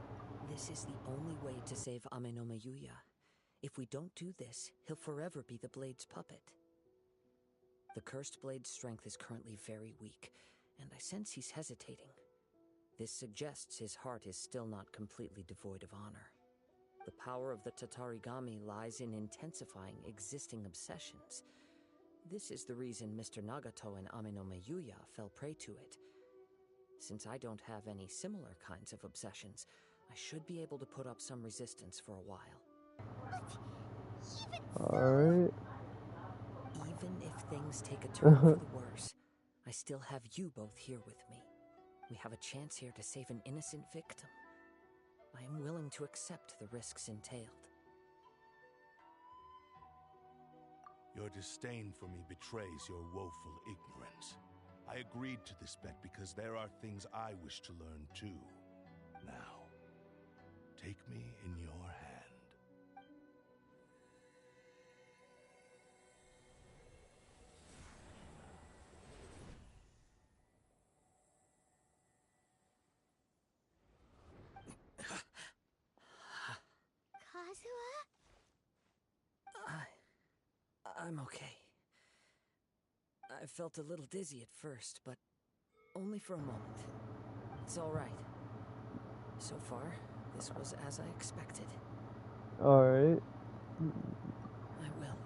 This is the only way to save Aminome Yuya. If we don't do this, he'll forever be the Blade's puppet. The Cursed Blade's strength is currently very weak, and I sense he's hesitating. This suggests his heart is still not completely devoid of honor. The power of the Tatarigami lies in intensifying existing obsessions. This is the reason Mr. Nagato and Aminome Yuya fell prey to it. Since I don't have any similar kinds of obsessions, I should be able to put up some resistance for a while. Alright. Even if things take a turn for the worse, I still have you both here with me. We have a chance here to save an innocent victim. I am willing to accept the risks entailed. Your disdain for me betrays your woeful ignorance. I agreed to this bet because there are things I wish to learn too. Now, take me I'm okay. I felt a little dizzy at first, but only for a moment. It's all right. So far, this was as I expected. All right. I will.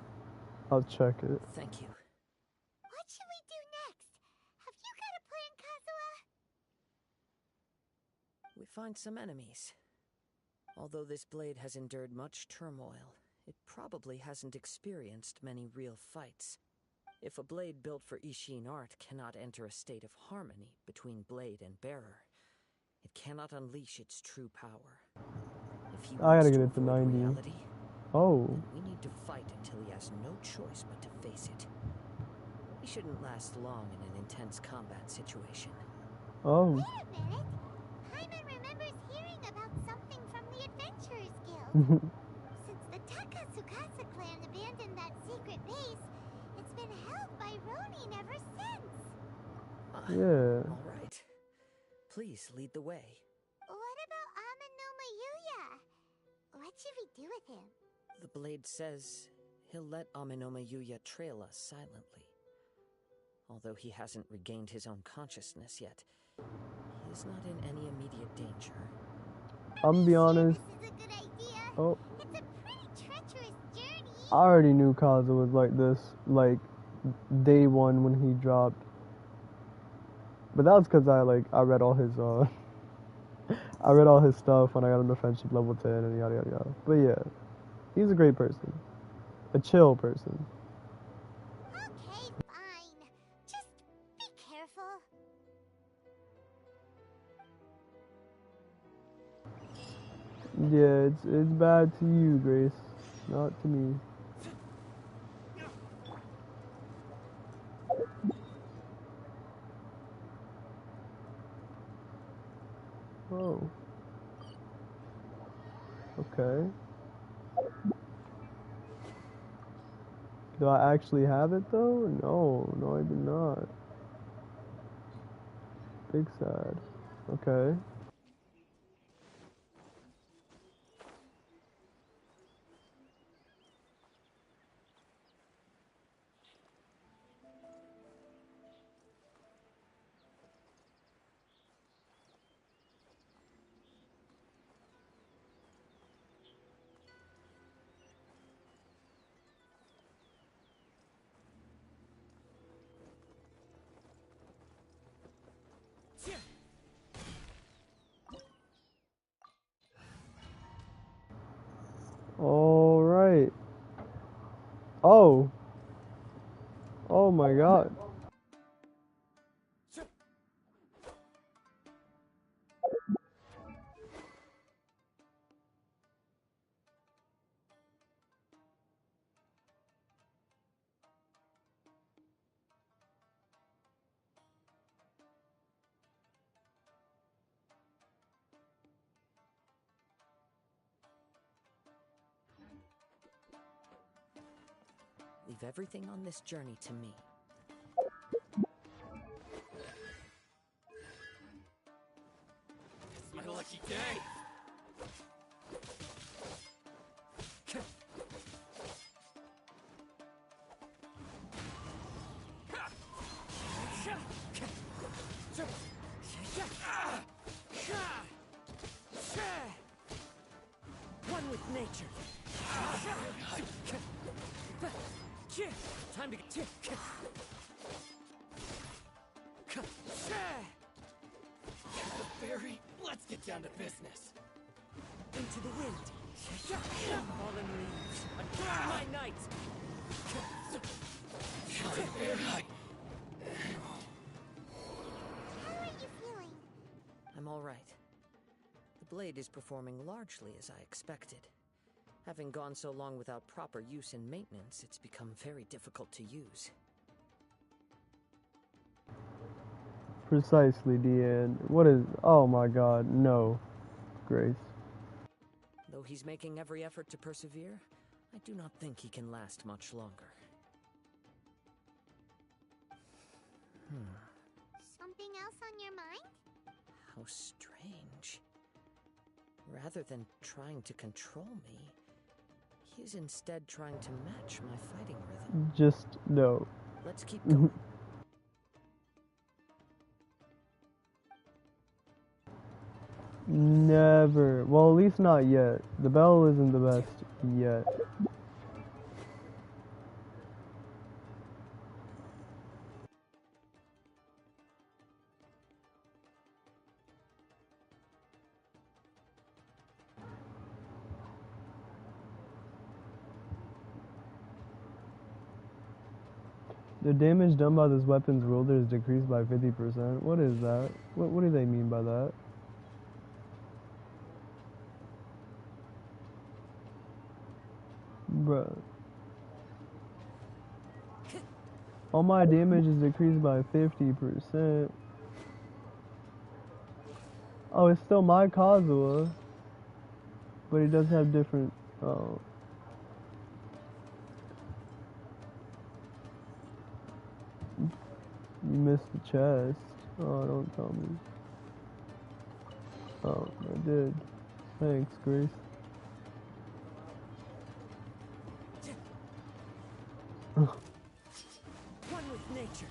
I'll check it. Thank you. What should we do next? Have you got a plan, Kazuha? We find some enemies. Although this blade has endured much turmoil, it probably hasn't experienced many real fights. If a blade built for Ishin art cannot enter a state of harmony between blade and bearer, it cannot unleash its true power. If he I wants gotta to get it to avoid 90. reality, Oh. then we need to fight until he has no choice but to face it. He shouldn't last long in an intense combat situation. Oh. Wait a minute. Paimon remembers hearing about something from the Adventurers Guild. Since the Takasukasa clan abandoned that secret base, it's been held by Ronin ever since. Yeah. All right. Please lead the way. What about Amanoma Yuya? What should we do with him? The blade says he'll let Aminoma Yuya trail us silently. Although he hasn't regained his own consciousness yet, he is not in any immediate danger. I'm gonna be honest. This is a good idea. Oh. It's a pretty treacherous journey. I already knew Kazuha was like this, like day one when he dropped. But that was because I read all his I read all his stuff when I got him to friendship level 10 and yada yada yada. But yeah, he's a great person, a chill person. Okay, fine. Just be careful. Yeah, it's bad to you, Grace, not to me. Oh. Okay. Do I actually have it though? No, I do not. Big sad. Okay. All right. Oh. Oh my God. Leave everything on this journey to me. It's my lucky day! One with nature. Time to get. Barry, let's get down to business. Into the wind. Fallen leaves. Against my night. How are you feeling? I'm all right. The blade is performing largely as I expected. Having gone so long without proper use and maintenance, it's become very difficult to use. Precisely, Deanne. What is... Oh my God, no. Grace. Though he's making every effort to persevere, I do not think he can last much longer. Something else on your mind? How strange. Rather than trying to control me, He's instead trying to match my fighting rhythm. Just no. Let's keep going. Never. Well, at least not yet. The bell isn't the best yet. The damage done by this weapon's wielder is decreased by 50%. What is that? What do they mean by that? Bruh. All my damage is decreased by 50%. Oh, it's still my Kazuha. But he does have different... Oh. You missed the chest. Oh, don't tell me. Oh, I did. Thanks, Grace. One with nature.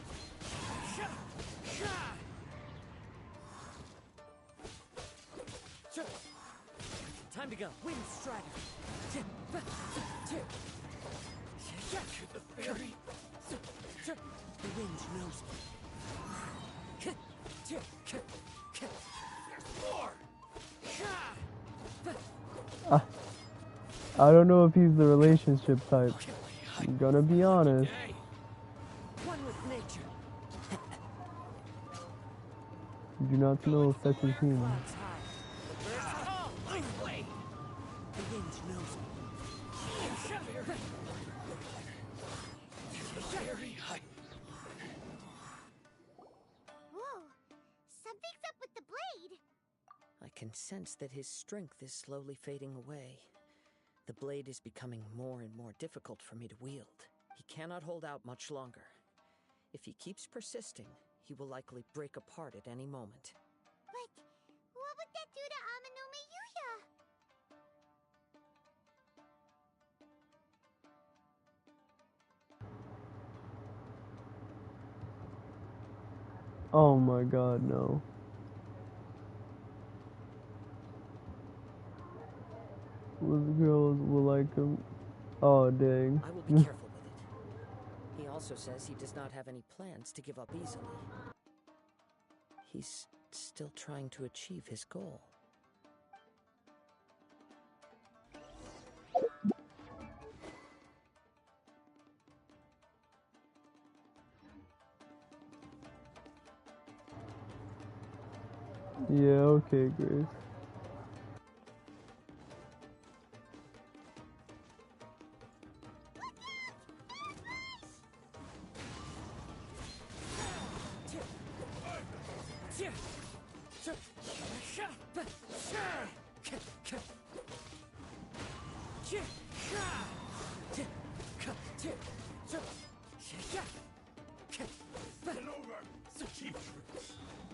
Time to go. Wind Strider. The fairy. The wind knows me. I don't know if he's the relationship type. I'm gonna be honest. One with nature. Do not know if that's his human. Clouds high. The wind knows me. Whoa, something's up with the blade. I can sense that his strength is slowly fading away. The blade is becoming more and more difficult for me to wield. He cannot hold out much longer. If he keeps persisting, he will likely break apart at any moment. But what would that do to Amano Miyuya? Oh my god, no. Those girls will like him. Oh, dang. I will be careful with it. He also says he does not have any plans to give up easily. He's still trying to achieve his goal. Yeah, okay, Grace.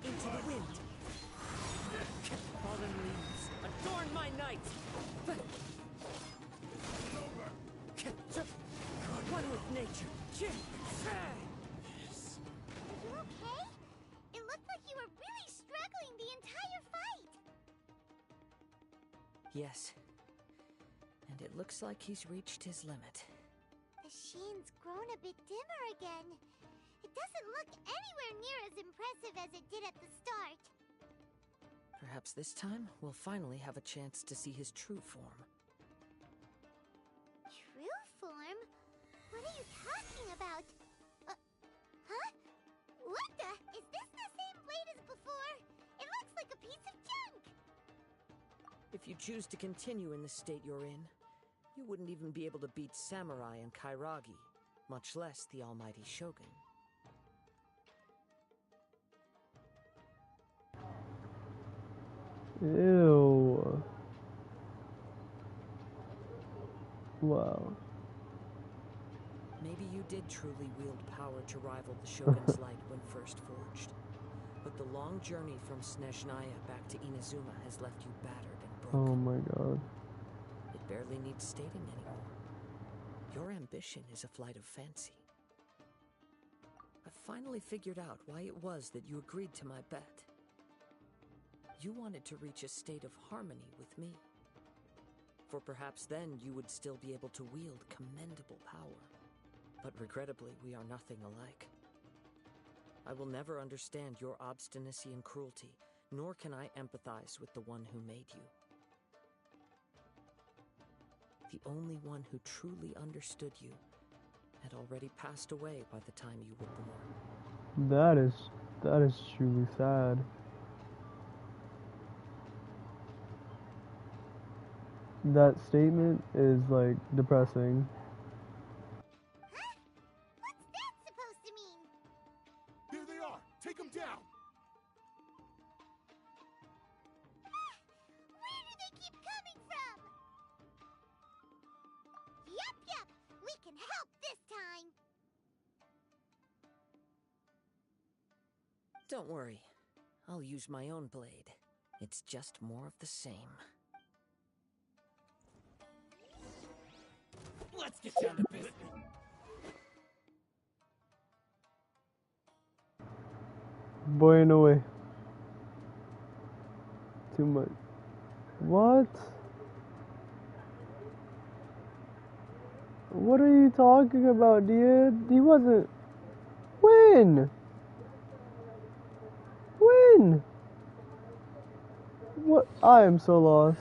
Into the wind. Fallen leaves, adorn my night. One with nature. Are you okay? It looked like you were really struggling the entire fight. Yes. And it looks like he's reached his limit. The sheen's grown a bit dimmer again. It doesn't look anywhere near as impressive as it did at the start. Perhaps this time we'll finally have a chance to see his true form. True form? What are you talking about? Huh? What the? Is this the same blade as before? It looks like a piece of junk! If you choose to continue in the state you're in, you wouldn't even be able to beat Samurai and Kairagi, much less the almighty Shogun. Ew. Wow. Maybe you did truly wield power to rival the Shogun's light when first forged. But the long journey from Snezhnaya back to Inazuma has left you battered and broken. Oh my god. It barely needs stating anymore. Your ambition is a flight of fancy. I finally figured out why it was that you agreed to my bet. You wanted to reach a state of harmony with me. For perhaps then you would still be able to wield commendable power. But regrettably, we are nothing alike. I will never understand your obstinacy and cruelty, nor can I empathize with the one who made you. The only one who truly understood you had already passed away by the time you were born. That is truly sad. That statement is like depressing. Huh? What's that supposed to mean? Here they are! Take them down! Where do they keep coming from? Yup, we can help this time. Don't worry. I'll use my own blade. It's just more of the same. Let's get down to business. Boy, no way. Too much. What? What are you talking about, dude? He wasn't. When? When? What? I am so lost.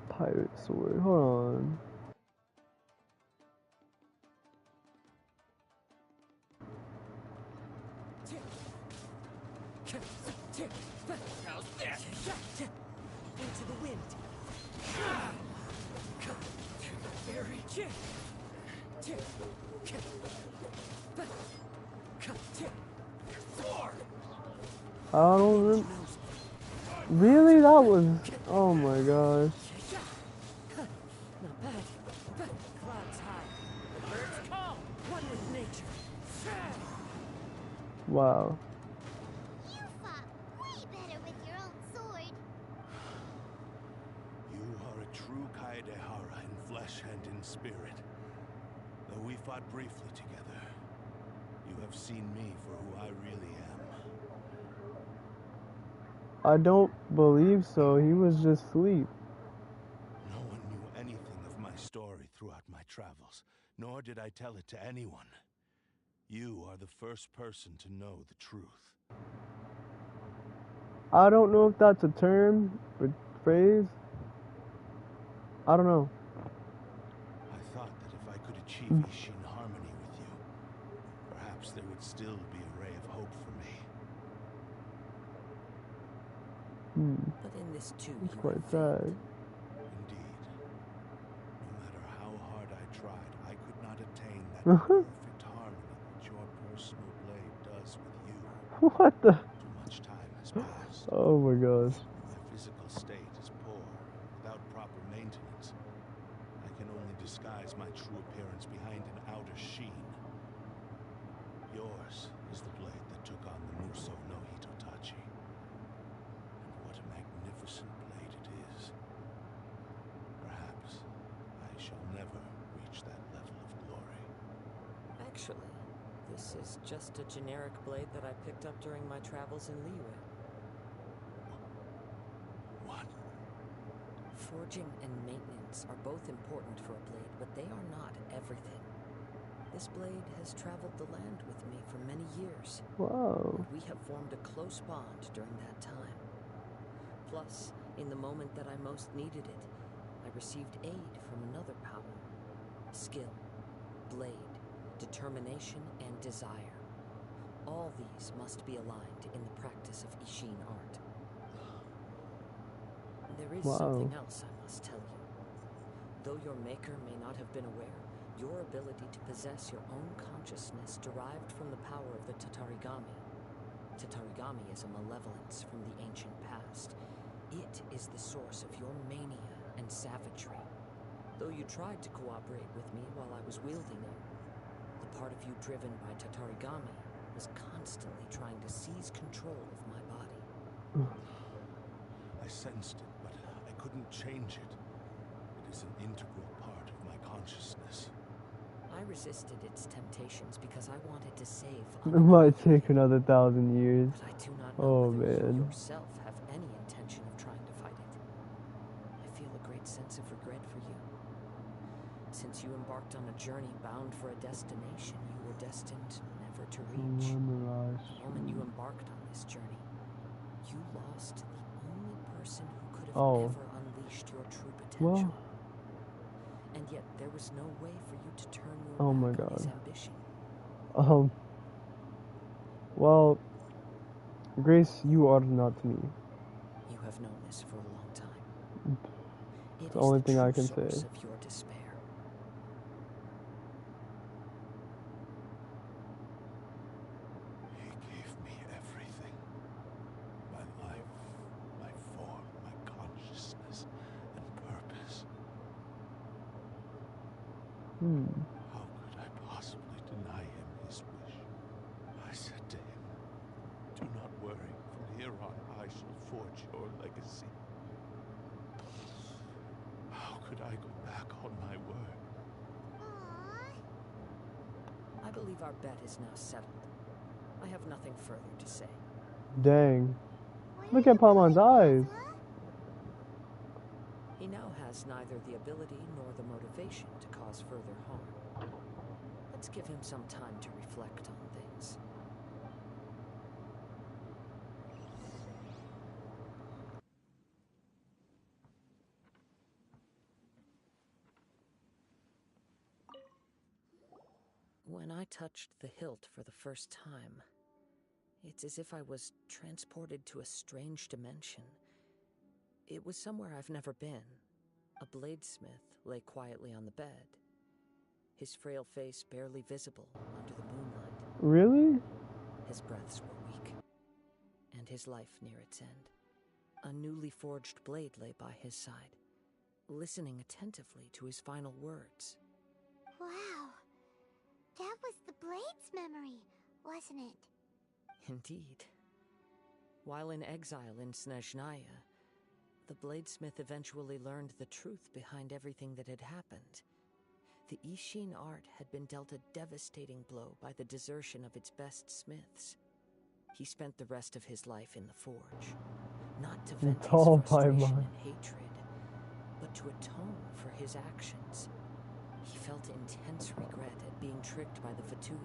Pirate sword. Hold on. How's that? Into the wind. Very I don't remember. Really? That was. Oh my gosh. Not bad. Clouds high. Birds call. One with nature. Wow. You fought way better with your own sword. You are a true Kaedehara in flesh and in spirit. Though we fought briefly together, you have seen me for who I really am. I don't believe so. He was just asleep. No one knew anything of my story throughout my travels, nor did I tell it to anyone. You are the first person to know the truth. I don't know if that's a term or phrase. I don't know. I thought that if I could achieve Ishin harmony with you, perhaps there would still be a ray of hope for me. But in this too, It's you quite have sad. failed. Indeed. No matter how hard I tried, I could not attain that perfect harmony that your personal blade does with you. What the? Too much time has passed. Oh my gosh. My physical state is poor. Without proper maintenance, I can only disguise my true appearance behind an outer sheen. Yours is the blade that took on the Muso no Hitotachi. And what a magnificent blade it is. Perhaps I shall never reach that level of glory. Actually, this is just a generic blade that I picked up during my travels in Liyue. What? Forging and maintenance are both important for a blade, but they are not everything. This blade has traveled the land with me for many years. Wow. And we have formed a close bond during that time. Plus, in the moment that I most needed it, I received aid from another power. Skill, blade, determination, and desire. All these must be aligned in the practice of Ishin art. There is something else I must tell you. Though your maker may not have been aware, your ability to possess your own consciousness derived from the power of the Tatarigami. Tatarigami is a malevolence from the ancient past. It is the source of your mania and savagery. Though you tried to cooperate with me while I was wielding it, the part of you driven by Tatarigami was constantly trying to seize control of my body. I sensed it, but I couldn't change it. It is an integral part of my consciousness. I resisted its temptations because I wanted to save. It might take another 1,000 years. But I do not know whether you man. yourself have any intention of trying to fight it. I feel a great sense of regret for you. Since you embarked on a journey bound for a destination you were destined never to reach. The moment you embarked on this journey, you lost the only person who could have ever unleashed your true potential. And yet there was no way for you to turn your back on his ambition. Well, Grace, you are not me. You have known this for a long time. It's the only thing I can say. Of your despair. He gave me everything. My life, my form, my consciousness, and purpose. How could I possibly deny him his wish? I said to him, "Do not worry, from here on I shall forge your legacy." How could I go back on my word? I believe our bet is now settled. I have nothing further to say. Dang. Look at Paimon's eyes. He now has neither the ability nor the motivation to cause further harm. Let's give him some time to reflect on things. When I touched the hilt for the first time, it's as if I was transported to a strange dimension. It was somewhere I've never been. A bladesmith lay quietly on the bed, his frail face barely visible under the moonlight. Really? His breaths were weak, and his life near its end. A newly forged blade lay by his side, listening attentively to his final words. Wow. That was the Blade's memory, wasn't it? Indeed. While in exile in Snezhnaya, the bladesmith eventually learned the truth behind everything that had happened. The Ishin art had been dealt a devastating blow by the desertion of its best smiths. He spent the rest of his life in the forge, not to vent his frustration and hatred, but to atone for his actions. He felt intense regret at being tricked by the Fatui,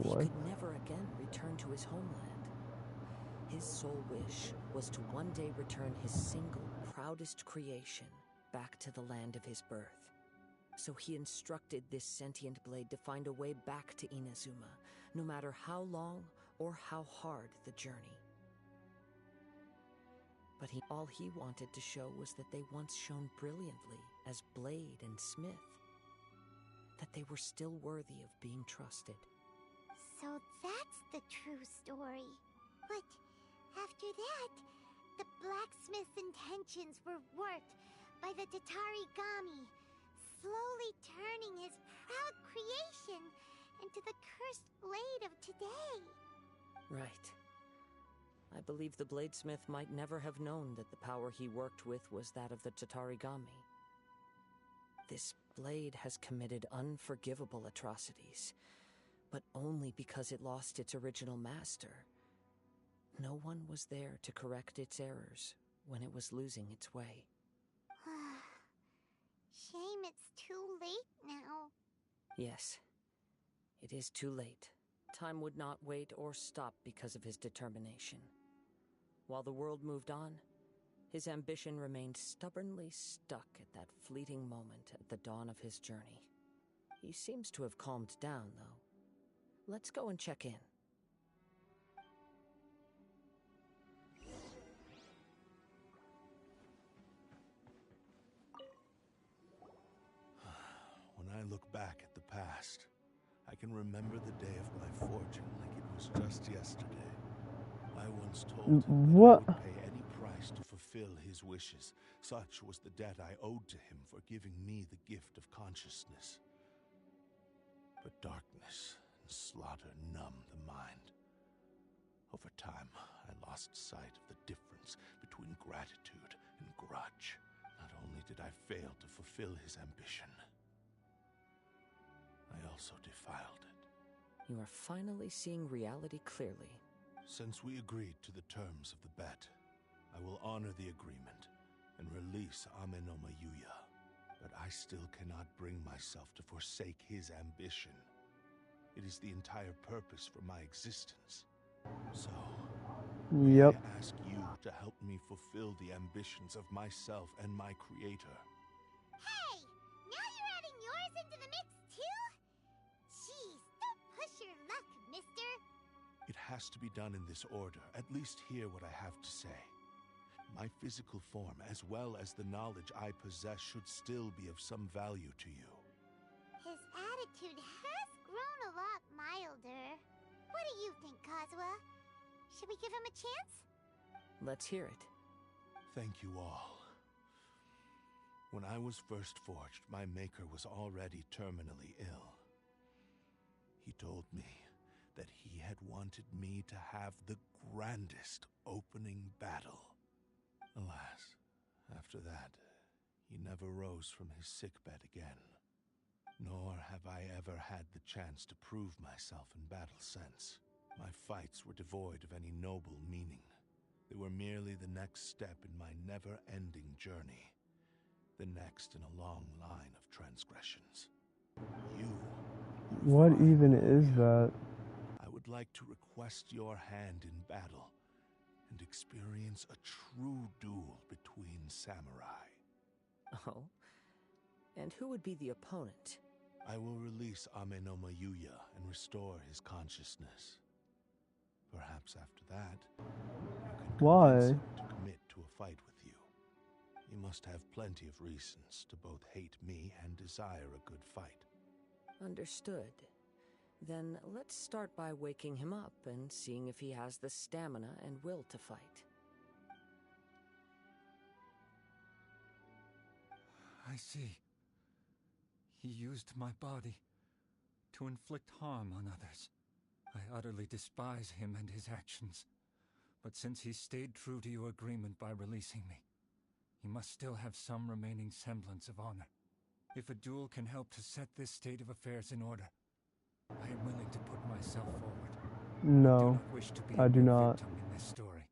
but he could never again return to his homeland. His sole wish was to one day return his single, proudest creation back to the land of his birth. So he instructed this sentient blade to find a way back to Inazuma, no matter how long or how hard the journey. But all he wanted to show was that they once shone brilliantly as blade and smith, that they were still worthy of being trusted. So that's the true story. But after that, the blacksmith's intentions were warped by the Tatarigami, slowly turning his proud creation into the cursed blade of today. Right. I believe the bladesmith might never have known that the power he worked with was that of the Tatarigami. This blade has committed unforgivable atrocities, but only because it lost its original master. No one was there to correct its errors when it was losing its way. Shame it's too late now. Yes, it is too late. Time would not wait or stop because of his determination. While the world moved on, his ambition remained stubbornly stuck at that fleeting moment at the dawn of his journey. He seems to have calmed down, though. Let's go and check in. When I look back at the past, I can remember the day of my fortune like it was just yesterday. I once told him that I would pay any price to fulfill his wishes. Such was the debt I owed to him for giving me the gift of consciousness. But darkness lost sight of the difference between gratitude and grudge. Not only did I fail to fulfill his ambition, I also defiled it. You are finally seeing reality clearly. Since we agreed to the terms of the bet, I will honor the agreement and release Amenoma Yuya. But I still cannot bring myself to forsake his ambition. It is the entire purpose for my existence. So, Yep. I ask you to help me fulfill the ambitions of myself and my creator. Hey! Now you're adding yours into the mix, too? Jeez, don't push your luck, mister. It has to be done in this order. At least hear what I have to say. My physical form, as well as the knowledge I possess, should still be of some value to you. His attitude has grown a lot milder. What do you think, Kazuha? Should we give him a chance? Let's hear it. Thank you all. When I was first forged, my maker was already terminally ill. He told me that he had wanted me to have the grandest opening battle. Alas, after that, he never rose from his sickbed again. Nor have I ever had the chance to prove myself in battle since. My fights were devoid of any noble meaning. They were merely the next step in my never-ending journey. The next in a long line of transgressions. What even is that? I would like to request your hand in battle and experience a true duel between samurai. Oh? And who would be the opponent? I will release Amenoma Yuya and restore his consciousness. Perhaps after that, you can convince him to commit to a fight with you. He must have plenty of reasons to both hate me and desire a good fight. Understood. Then let's start by waking him up and seeing if he has the stamina and will to fight. I see. He used my body to inflict harm on others. I utterly despise him and his actions. But since he stayed true to your agreement by releasing me, he must still have some remaining semblance of honor. If a duel can help to set this state of affairs in order, I am willing to put myself forward. No, I do not. Victim in this story.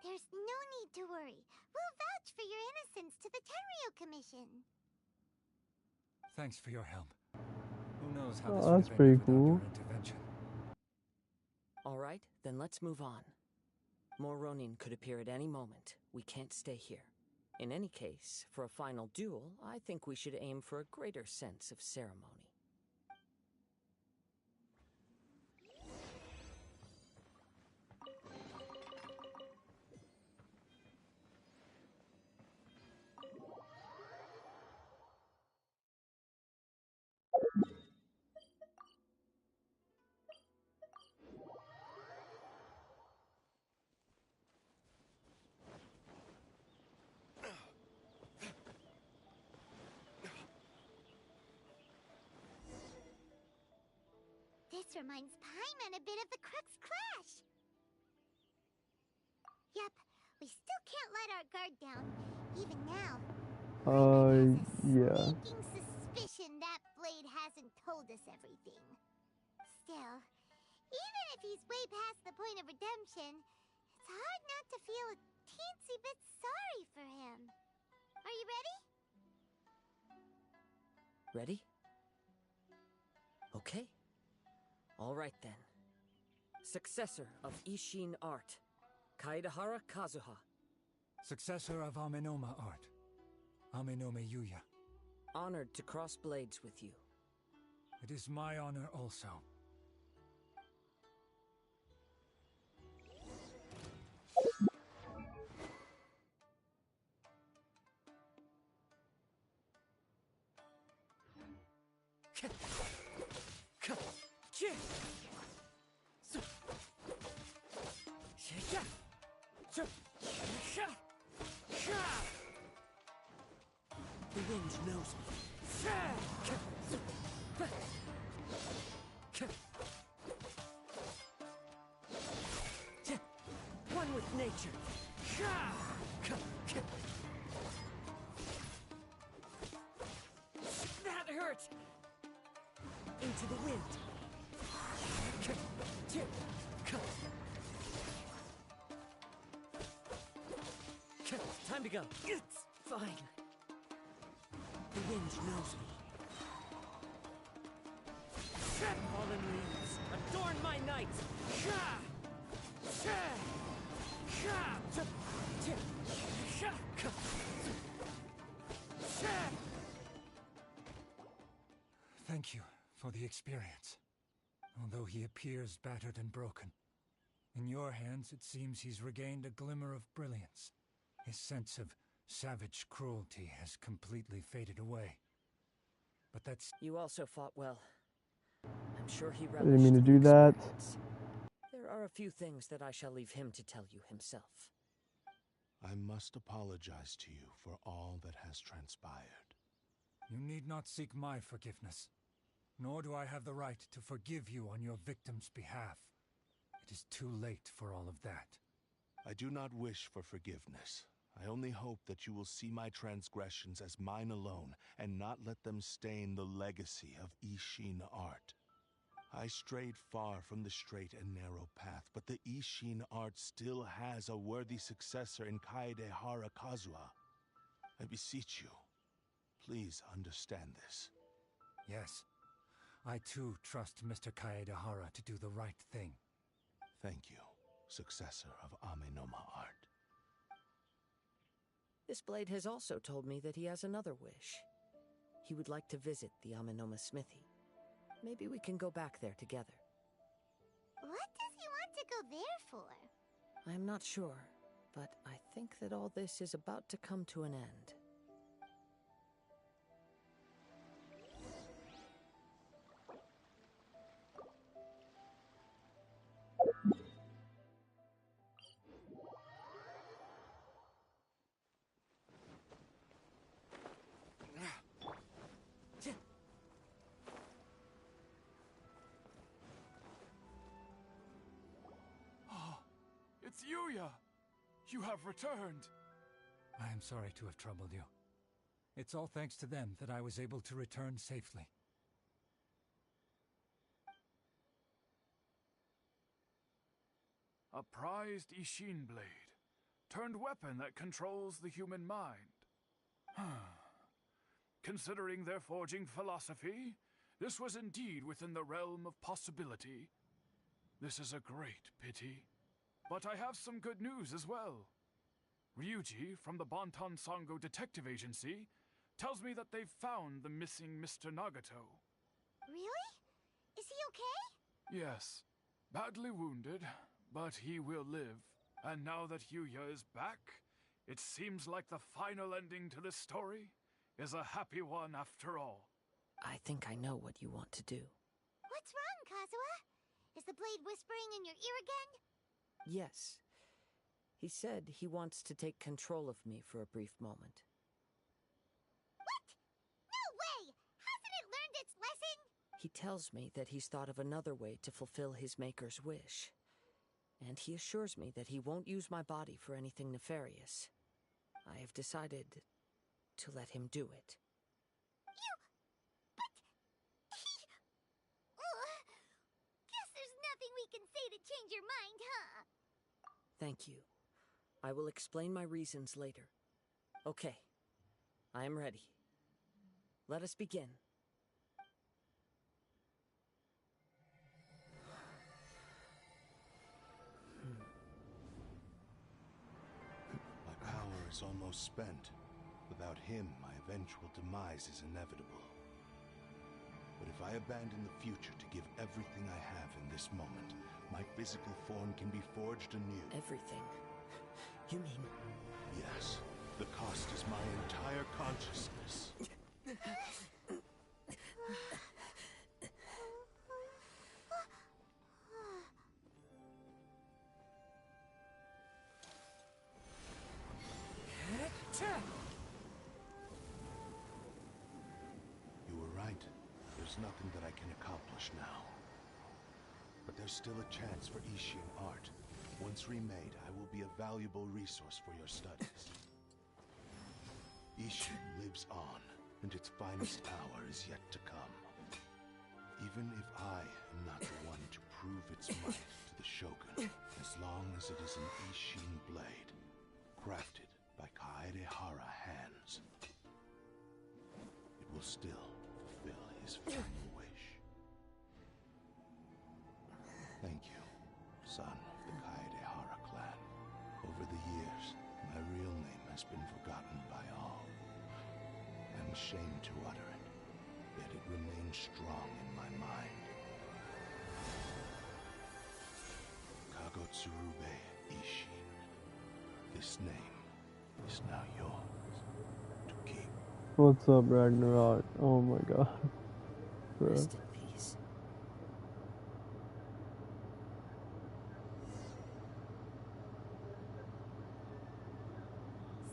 There's no need to worry. We'll vouch for your innocence to the Tenryo Commission. Thanks for your help. Who knows how this Oh, that's pretty cool. your intervention. All right, then let's move on. More Ronin could appear at any moment. We can't stay here. In any case, for a final duel, I think we should aim for a greater sense of ceremony. This reminds Paimon a bit of the Crux Clash. Yep, we still can't let our guard down, even now. Yeah. Sneaking suspicion that blade hasn't told us everything. Still, even if he's way past the point of redemption, it's hard not to feel a teensy bit sorry for him. Are you ready? Ready? Okay. All right then. Successor of Ishin art, Kaedahara Kazuha. Successor of Amenoma art, Amenoma Yuya. Honored to cross blades with you. It is my honor also. The wind knows me. Into the wind. Time to go. It's fine. The wind knows me. Fallen leaves, adorn my night! Thank you for the experience. Although he appears battered and broken, in your hands it seems he's regained a glimmer of brilliance. His sense of savage cruelty has completely faded away. But that's... You also fought well. I'm sure he I didn't mean to do that. There are a few things that I shall leave him to tell you himself. I must apologize to you for all that has transpired. You need not seek my forgiveness, nor do I have the right to forgive you on your victim's behalf. It is too late for all of that. I do not wish for forgiveness. I only hope that you will see my transgressions as mine alone, and not let them stain the legacy of Ishin art. I strayed far from the straight and narrow path, but the Ishin art still has a worthy successor in Kaedehara Kazuha. I beseech you, please understand this. Yes, I too trust Mr. Kaedehara to do the right thing. Thank you, successor of Amenoma art. This blade has also told me that he has another wish. He would like to visit the Amenoma smithy. Maybe we can go back there together. What does he want to go there for? I'm not sure, but I think that all this is about to come to an end. It's Yuya! You have returned! I am sorry to have troubled you. It's all thanks to them that I was able to return safely. A prized Ishin blade, turned weapon that controls the human mind. Considering their forging philosophy, this was indeed within the realm of possibility. This is a great pity. But I have some good news as well. Ryuji, from the Bonton Sango Detective Agency, tells me that they've found the missing Mr. Nagato. Really? Is he okay? Yes. Badly wounded, but he will live. And now that Yuya is back, it seems like the final ending to this story is a happy one after all. I think I know what you want to do. What's wrong, Kazuha? Is the blade whispering in your ear again? Yes. He said he wants to take control of me for a brief moment. What? No way! Hasn't it learned its lesson? He tells me that he's thought of another way to fulfill his maker's wish. And he assures me that he won't use my body for anything nefarious. I have decided to let him do it. Guess there's nothing we can say to change your mind, huh? Thank you. I will explain my reasons later. Okay. I am ready. Let us begin. My power is almost spent. Without him, my eventual demise is inevitable. But if I abandon the future to give everything I have in this moment, my physical form can be forged anew. Everything? You mean... Yes. The cost is my entire consciousness. You were right. There's nothing that I can accomplish now. But there's still a chance for Ishin art. Once remade, I will be a valuable resource for your studies. Ishin lives on. and its finest hour is yet to come. Even if I am not the one to prove its might to the Shogun, as long as it is an Ishin blade, crafted by Kaedehara hands, it will still fulfill his final wish. Thank you, son of the Kaedehara clan. Over the years, my real name has been forgotten by all. I'm ashamed to utter it, yet it remains strong in my mind. Kagotsurube Ishin. This name is now yours to keep. What's up, Ragnarok? Oh my god. Bro. Rest in peace.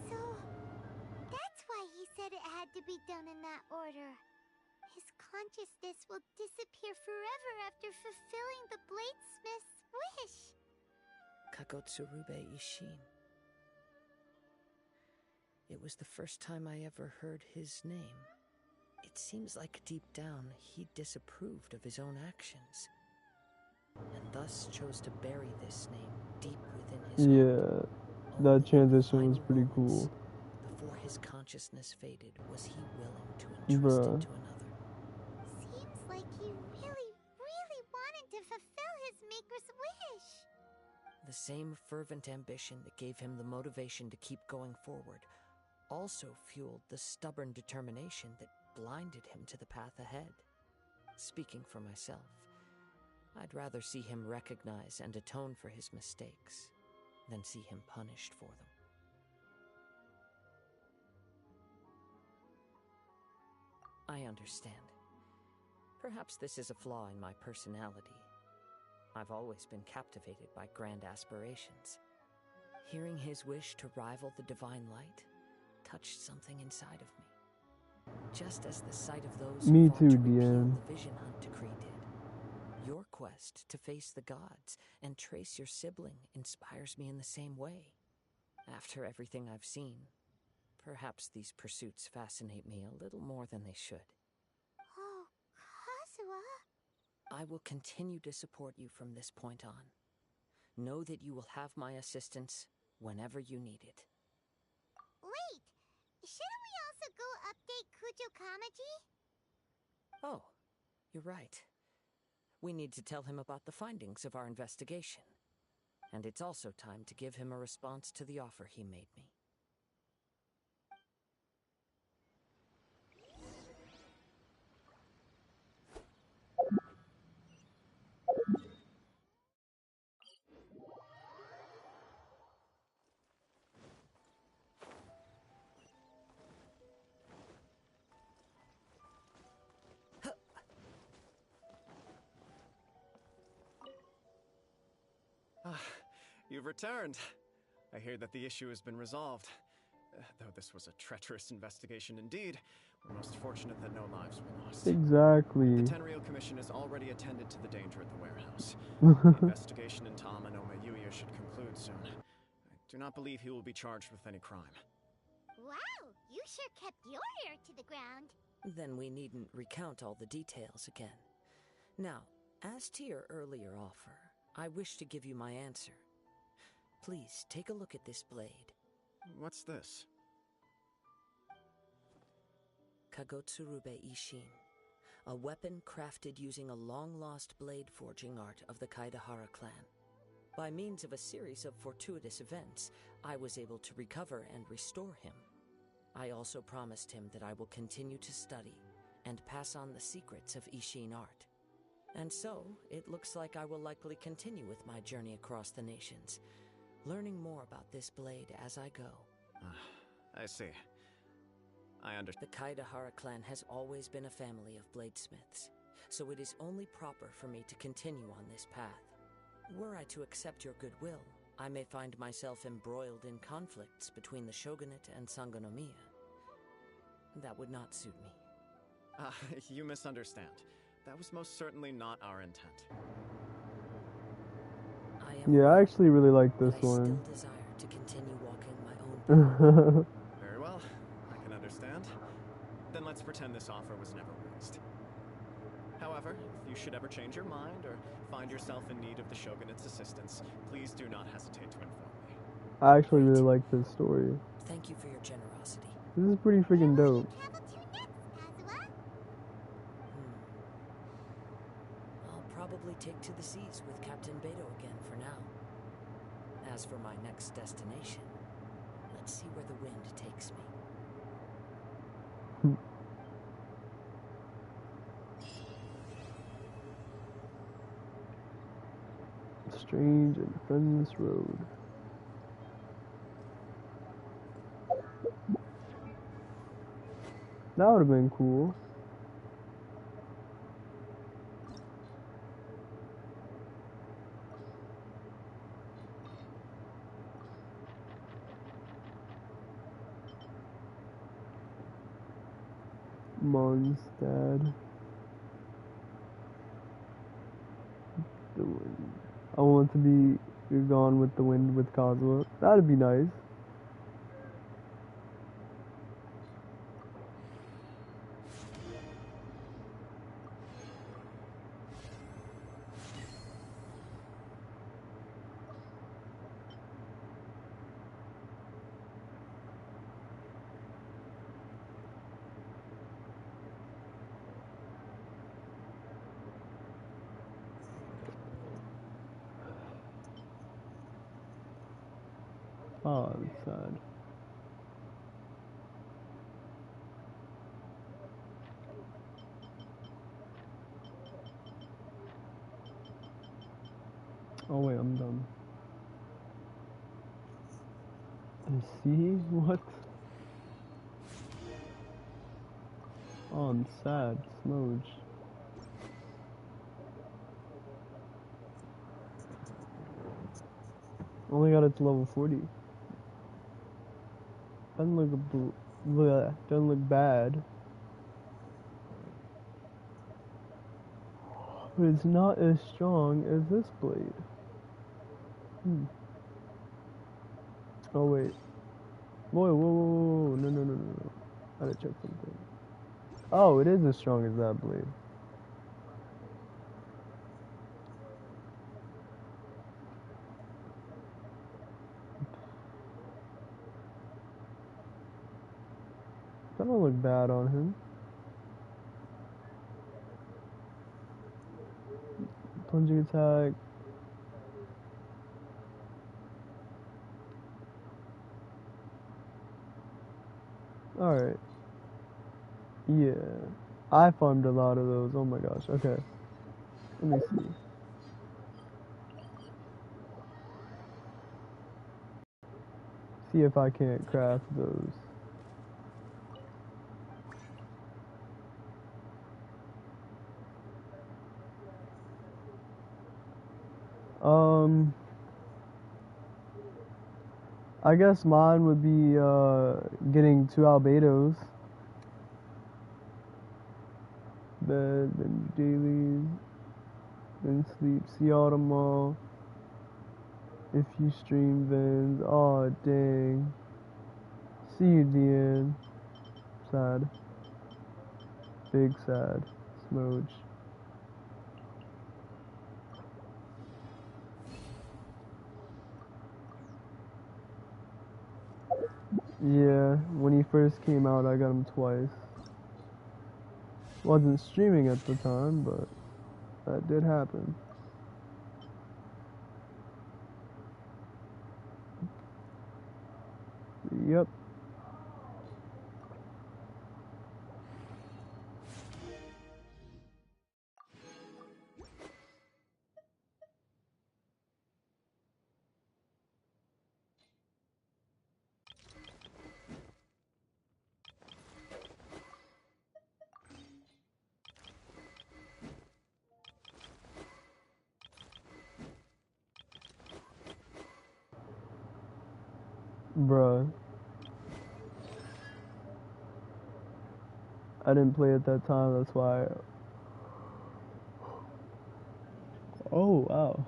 So, that's why he said it had to be done in that order. His consciousness will disappear forever after fulfilling the bladesmith's wish. Kagotsurube Ishin. It was the first time I ever heard his name. It seems like deep down he disapproved of his own actions, and thus chose to bury this name deep within his heart. That transition was pretty cool. Before his consciousness faded, was he willing to entrust it to another? Seems like he really, really wanted to fulfill his maker's wish. The same fervent ambition that gave him the motivation to keep going forward also fueled the stubborn determination that blinded him to the path ahead. Speaking for myself, I'd rather see him recognize and atone for his mistakes than see him punished for them. I understand. Perhaps this is a flaw in my personality. I've always been captivated by grand aspirations. Hearing his wish to rival the divine light touched something inside of me. Just as the sight of those Me who fought too, to repeal Deanne. the Vision Hunt decree did. Your quest to face the gods and trace your sibling inspires me in the same way. After everything I've seen, perhaps these pursuits fascinate me a little more than they should. Oh, Kazuha. I will continue to support you from this point on. Know that you will have my assistance whenever you need it. Wait, shouldn't we also go update Kujo Kamaji? Oh, you're right. We need to tell him about the findings of our investigation. And it's also time to give him a response to the offer he made me. You've returned. I hear that the issue has been resolved. Though this was a treacherous investigation indeed, we're most fortunate that no lives were lost. Exactly. The Tenryou Commission has already attended to the danger at the warehouse. The investigation in Tama no Mayuya should conclude soon. I do not believe he will be charged with any crime. Wow, you sure kept your ear to the ground. Then we needn't recount all the details again. Now, as to your earlier offer, I wish to give you my answer. Please, take a look at this blade. What's this? Kagotsurube Ishin. A weapon crafted using a long-lost blade forging art of the Kaedehara clan. By means of a series of fortuitous events, I was able to recover and restore him. I also promised him that I will continue to study and pass on the secrets of Ishin art. And so, it looks like I will likely continue with my journey across the nations, learning more about this blade as I go. I see. I understand. The Kaedehara clan has always been a family of bladesmiths, so it is only proper for me to continue on this path. Were I to accept your goodwill, I may find myself embroiled in conflicts between the shogunate and Sangonomiya. That would not suit me. You misunderstand. That was most certainly not our intent. I actually really like this I one. still desire to continue walking my own path. Very well. I can understand. Then let's pretend this offer was never raised. However, if you should ever change your mind or find yourself in need of the Shogunate's assistance, please do not hesitate to inform me. I actually really like this story. Thank you for your generosity. This is pretty freaking dope. I'll probably take to the seas with Captain Beto again for now. As for my next destination, let's see where the wind takes me. Strange and friendless road. That would have been cool. Mondstadt. The wind. I want to be gone with the wind with Kazuha. That'd be nice. Oh, that's sad. Oh wait, I'm done. See what? Oh, I'm sad. Smooge. Only got it to level 40. Doesn't doesn't look bad. But it's not as strong as this blade. Oh wait. Whoa. No. I gotta check something. Oh, it is as strong as that blade. That don't look bad on him. Plunging attack. Alright. Yeah. I farmed a lot of those. Oh my gosh. Okay. Let me see. See if I can't craft those. I guess mine would be getting 2 albedos. Bed, then dailies, then sleep. See all tomorrow. If you stream Vins. Oh dang. See you at the end. Sad. Big sad. Smooch. Yeah, when he first came out, I got him twice. Wasn't streaming at the time, but that did happen. Yep. Bruh. I didn't play at that time, that's why. Oh, wow.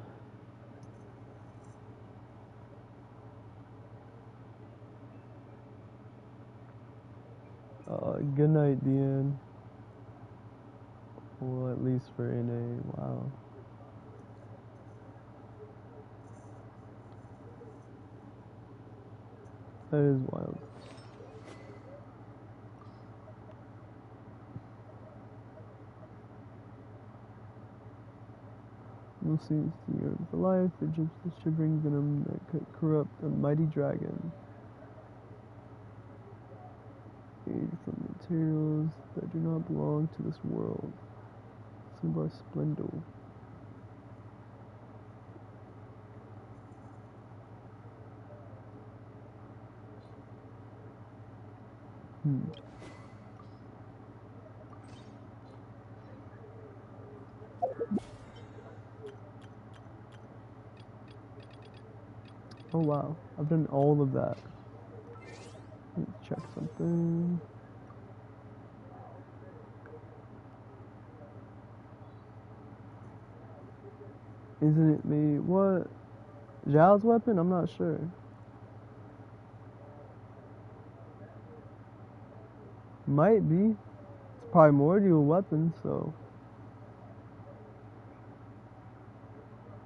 Good night, Deanne. Well, at least for NA. Wow. That is wild. We'll see the earth for life, the shivering venom that could corrupt a mighty dragon. Made from materials that do not belong to this world. Simba Splendor. Oh wow, I've done all of that. Let's check something. Isn't it me? What? Zhao's weapon? I'm not sure. Might be. It's primordial weapon, so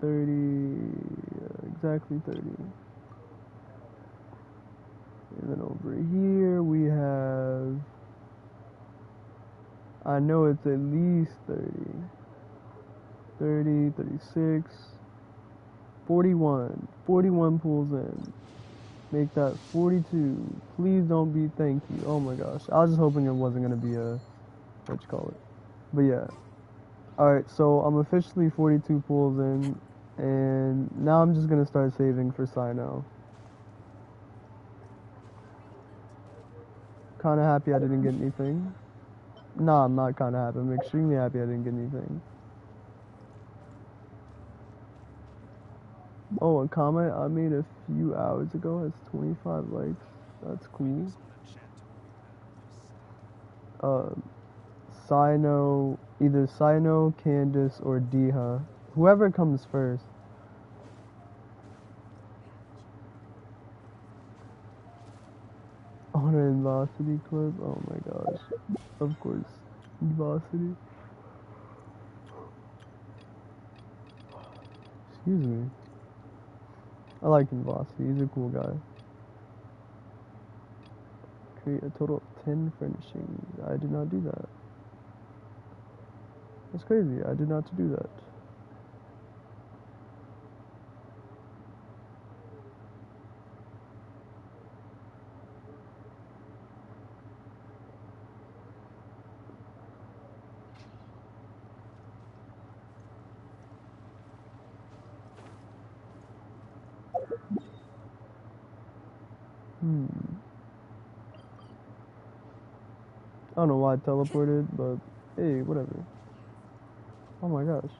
30, exactly 30. And then over here we have, I know it's at least 30. 30, 36, 41. 41 pulls in. Make that 42. Please don't be thank you. Oh my gosh. I was just hoping it wasn't going to be a, what you call it. But yeah. Alright, so I'm officially 42 pulls in. And now I'm just going to start saving for Sino. Kind of happy I didn't get anything. Nah, I'm not kind of happy. I'm extremely happy I didn't get anything. Oh, a comment I made a few hours ago has 25 likes. That's cool. Sino, either Sino, Candace, or Diha. Whoever comes first. Honor and Velocity clip. Oh my gosh. Of course. Velocity. Excuse me. I like Velocity. He's a cool guy. Create a total of 10 furnishings. I did not do that. That's crazy. I did not do that. I don't know why I teleported, but hey, whatever. Oh my gosh.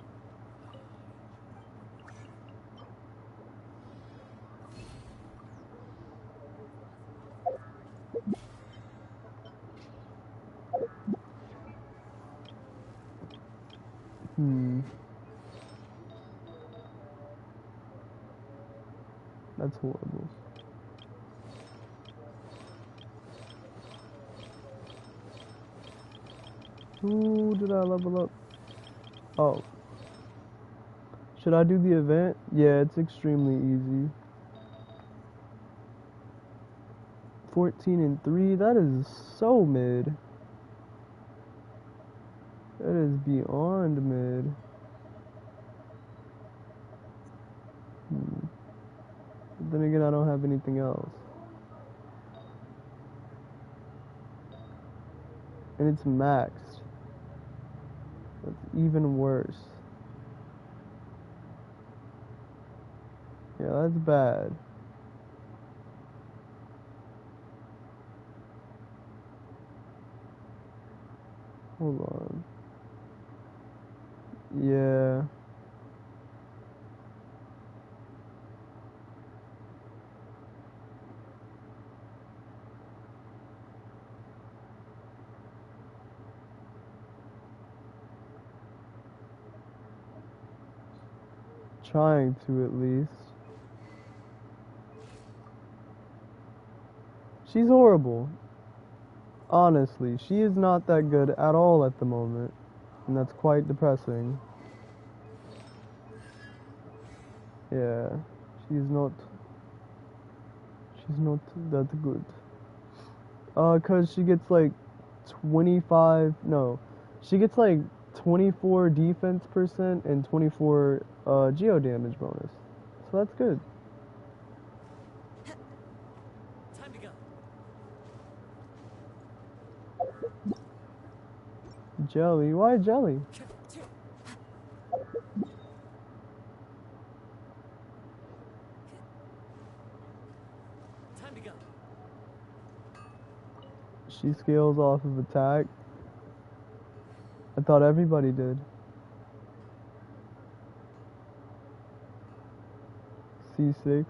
That's horrible. Who did I level up? Oh. Should I do the event? Yeah, it's extremely easy. 14 and 3, that is so mid. That is beyond mid. But then again, I don't have anything else. And it's maxed. That's even worse. Yeah, that's bad. Hold on. Yeah. Trying to at least. She's horrible. Honestly, she is not that good at all at the moment, and that's quite depressing. Yeah, she's not that good. 'Cause she gets like 25, no, she gets like 24 defense percent and 24 geo damage bonus. So that's good. Time to go. Jelly? Why jelly? Time to go. She scales off of attack. I thought everybody did. C6.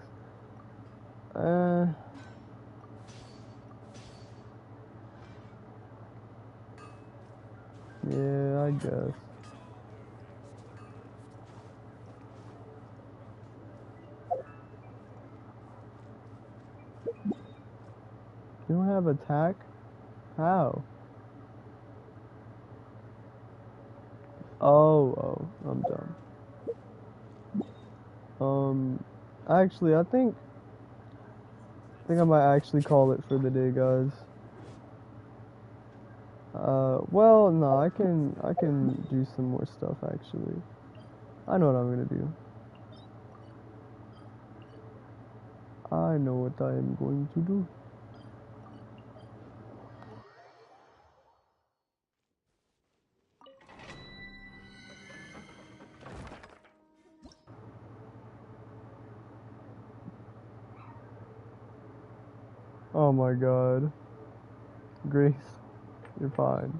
Yeah, I guess. You don't have attack? How? Oh, I'm dumb. Actually, I think I might actually call it for the day, guys. Well, no, I can do some more stuff actually. I know what I'm gonna do. I know what I am going to do. Oh my god. Grace, you're fine.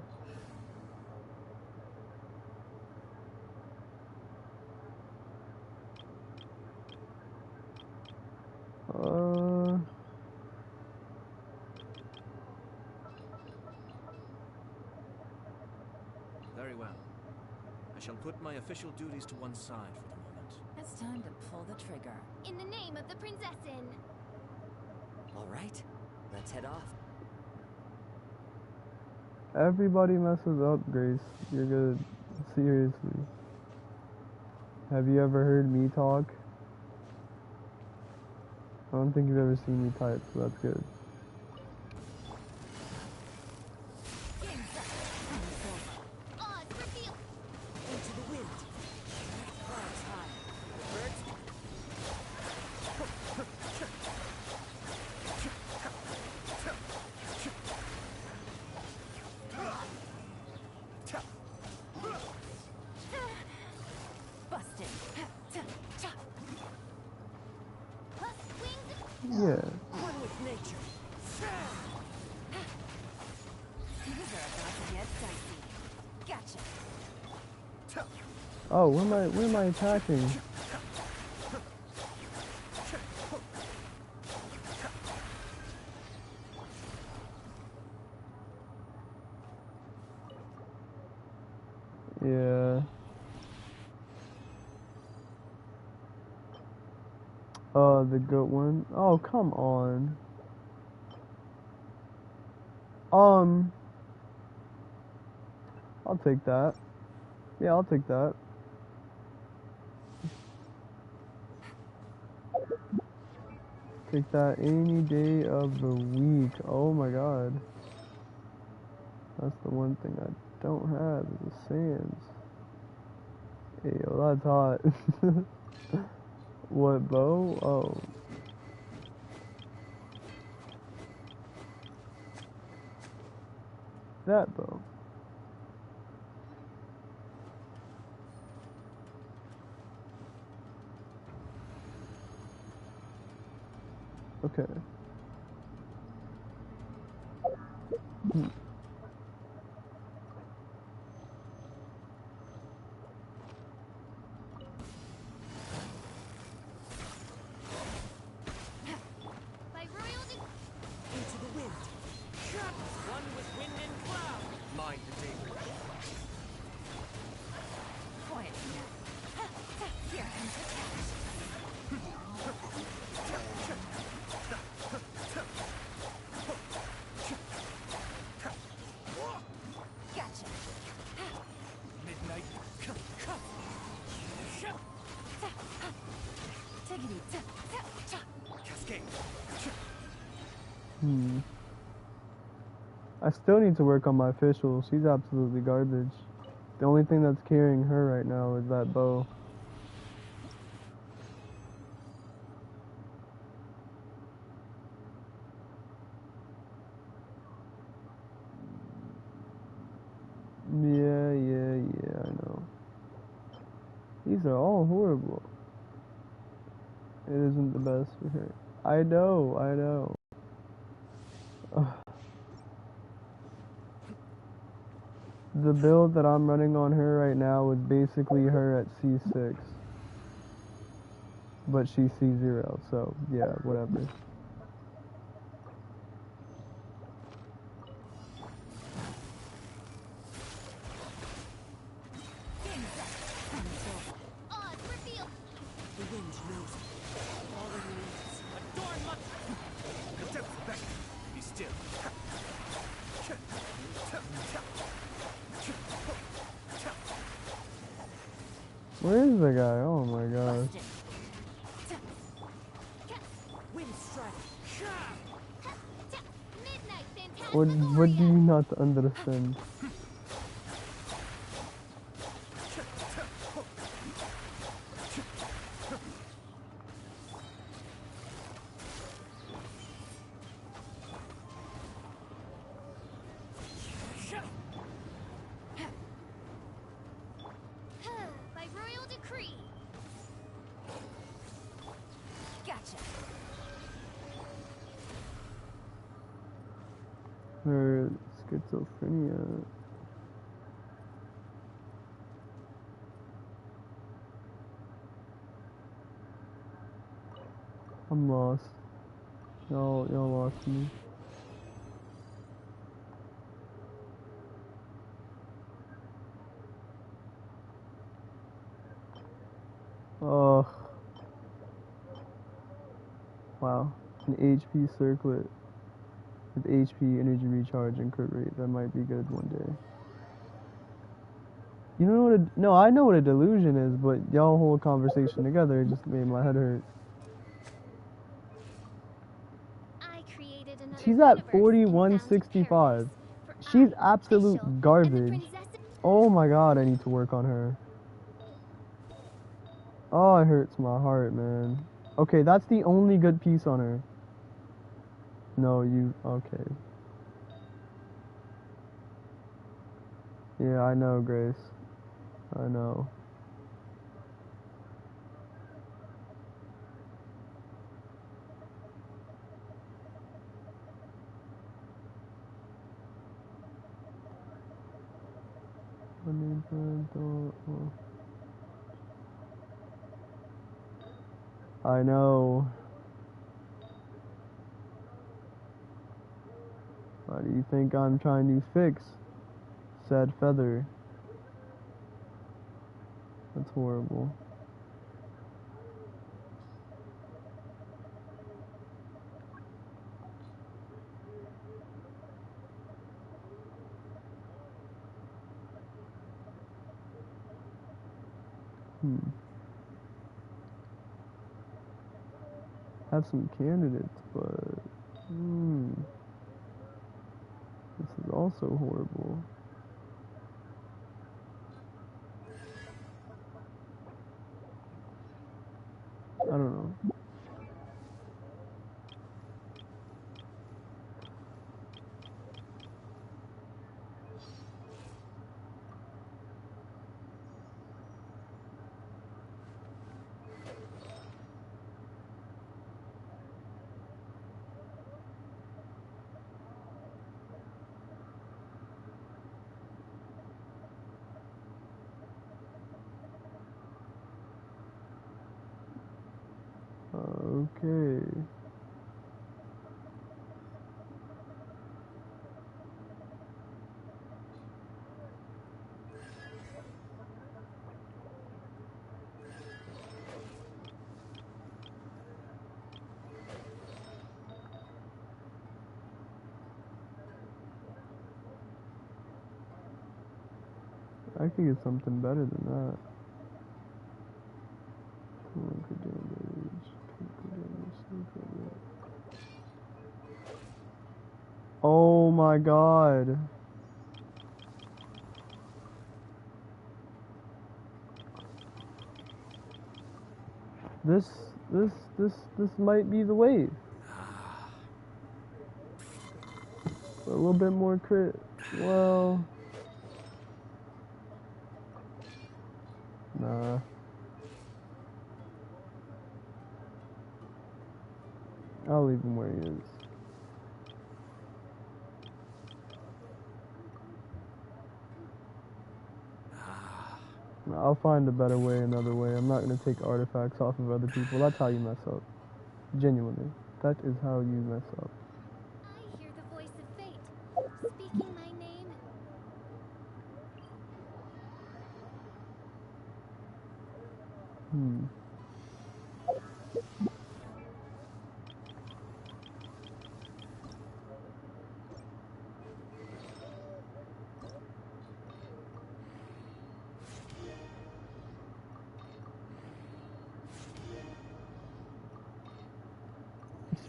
Very well. I shall put my official duties to one side for the moment. It's time to pull the trigger. In the name of the Prinzessin. All right, let's head off. Everybody messes up, Grace. You're good. Seriously. Have you ever heard me talk? I don't think you've ever seen me type, so that's good. Yeah. One with nature. Things are about to get dicey. Gotcha. Oh, where am I attacking? Yeah. The goat one. Oh, come on. I'll take that. Yeah, I'll take that. Take that any day of the week. Oh my god. That's the one thing I don't have is the sands. Hey, yo, that's hot. What bow? Oh. That bow. Okay. Into the wind. One with wind and cloud. Mind the danger. Quiet now. Here comes the cash. Cascade. I still need to work on my official. She's absolutely garbage. The only thing that's carrying her right now is that bow. Yeah, I know. These are all horrible. It isn't the best for her. I know. Ugh. The build that I'm running on her right now is basically her at C6. But she's C0, so yeah, whatever. Where is the guy? Oh my god. What do you not understand? By royal decree. Gotcha. Her schizophrenia. I'm lost. Y'all lost me. Oh. Wow. An HP circlet with HP, energy recharge, and crit rate. That might be good one day. You know what no, I know what a delusion is, but y'all whole conversation together just made my head hurt. She's at 4165. She's absolute garbage. Oh my god, I need to work on her. Oh, it hurts my heart, man. Okay, that's the only good piece on her. No, okay. Yeah, I know, Grace. I know. I know. Why do you think I'm trying to fix said feather? That's horrible. Have some candidates, but this is also horrible. I don't know. Okay. I could get something better than that. 200 damage. Oh my god. This might be the wave. A little bit more crit. Well, nah. I'll leave him where he is. I'll find a better way another way. I'm not gonna take artifacts off of other people. That's how you mess up. Genuinely. That is how you mess up. I hear the voice of fate, speaking my name.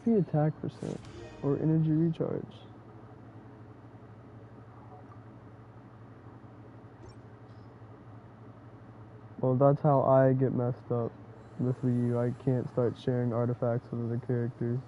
XP attack percent or energy recharge. Well, that's how I get messed up with Wii U. I can't start sharing artifacts with other characters.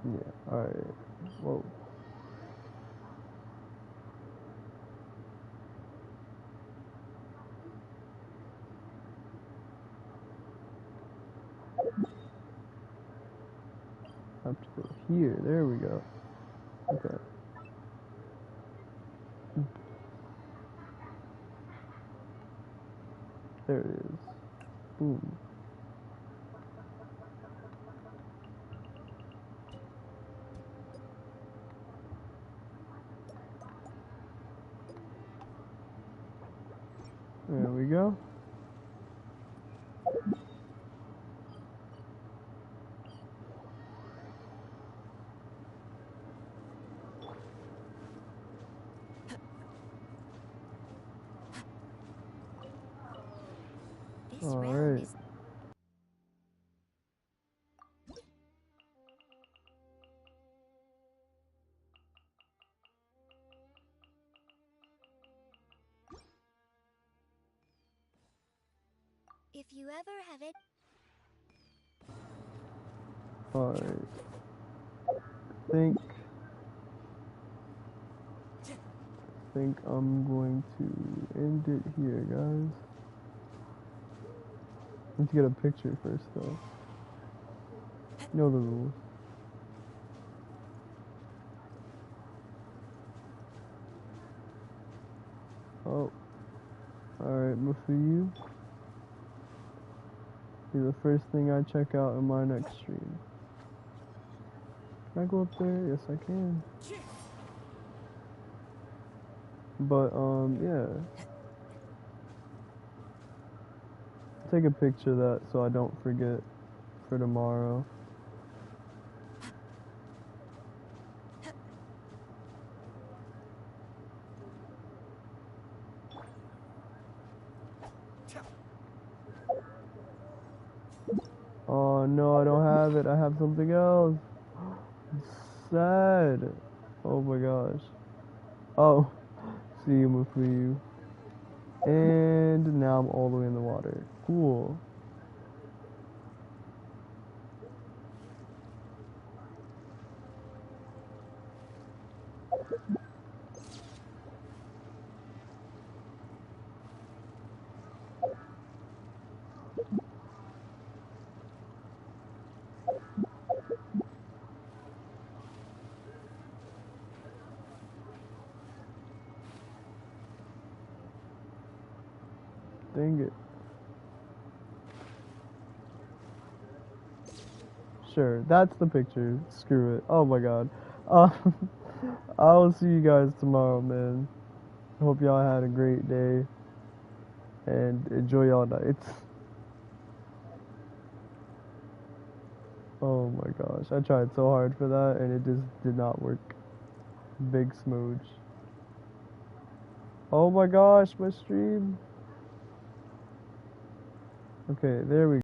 Yeah, alright. Whoa. Have to go here. There we go. Okay. There it is. Boom. There we go. All right. If you ever have it. All right. Think I'm going to end it here, guys. Need to get a picture first, though. You know the rules. Oh. Alright, but for you, be the first thing I check out in my next stream. Can I go up there? Yes, I can. But, yeah. Take a picture of that so I don't forget for tomorrow. Oh no, I don't have it. I have something else. Sad. Oh my gosh. Oh, see you, Mufuyu. And now I'm all the way in the water. Cool. Dang it. Sure, that's the picture. Screw it. Oh my god. I'll see you guys tomorrow, man. Hope y'all had a great day. And enjoy y'all nights. Oh my gosh, I tried so hard for that and it just did not work. Big smooch. Oh my gosh, my stream. Okay, there we go.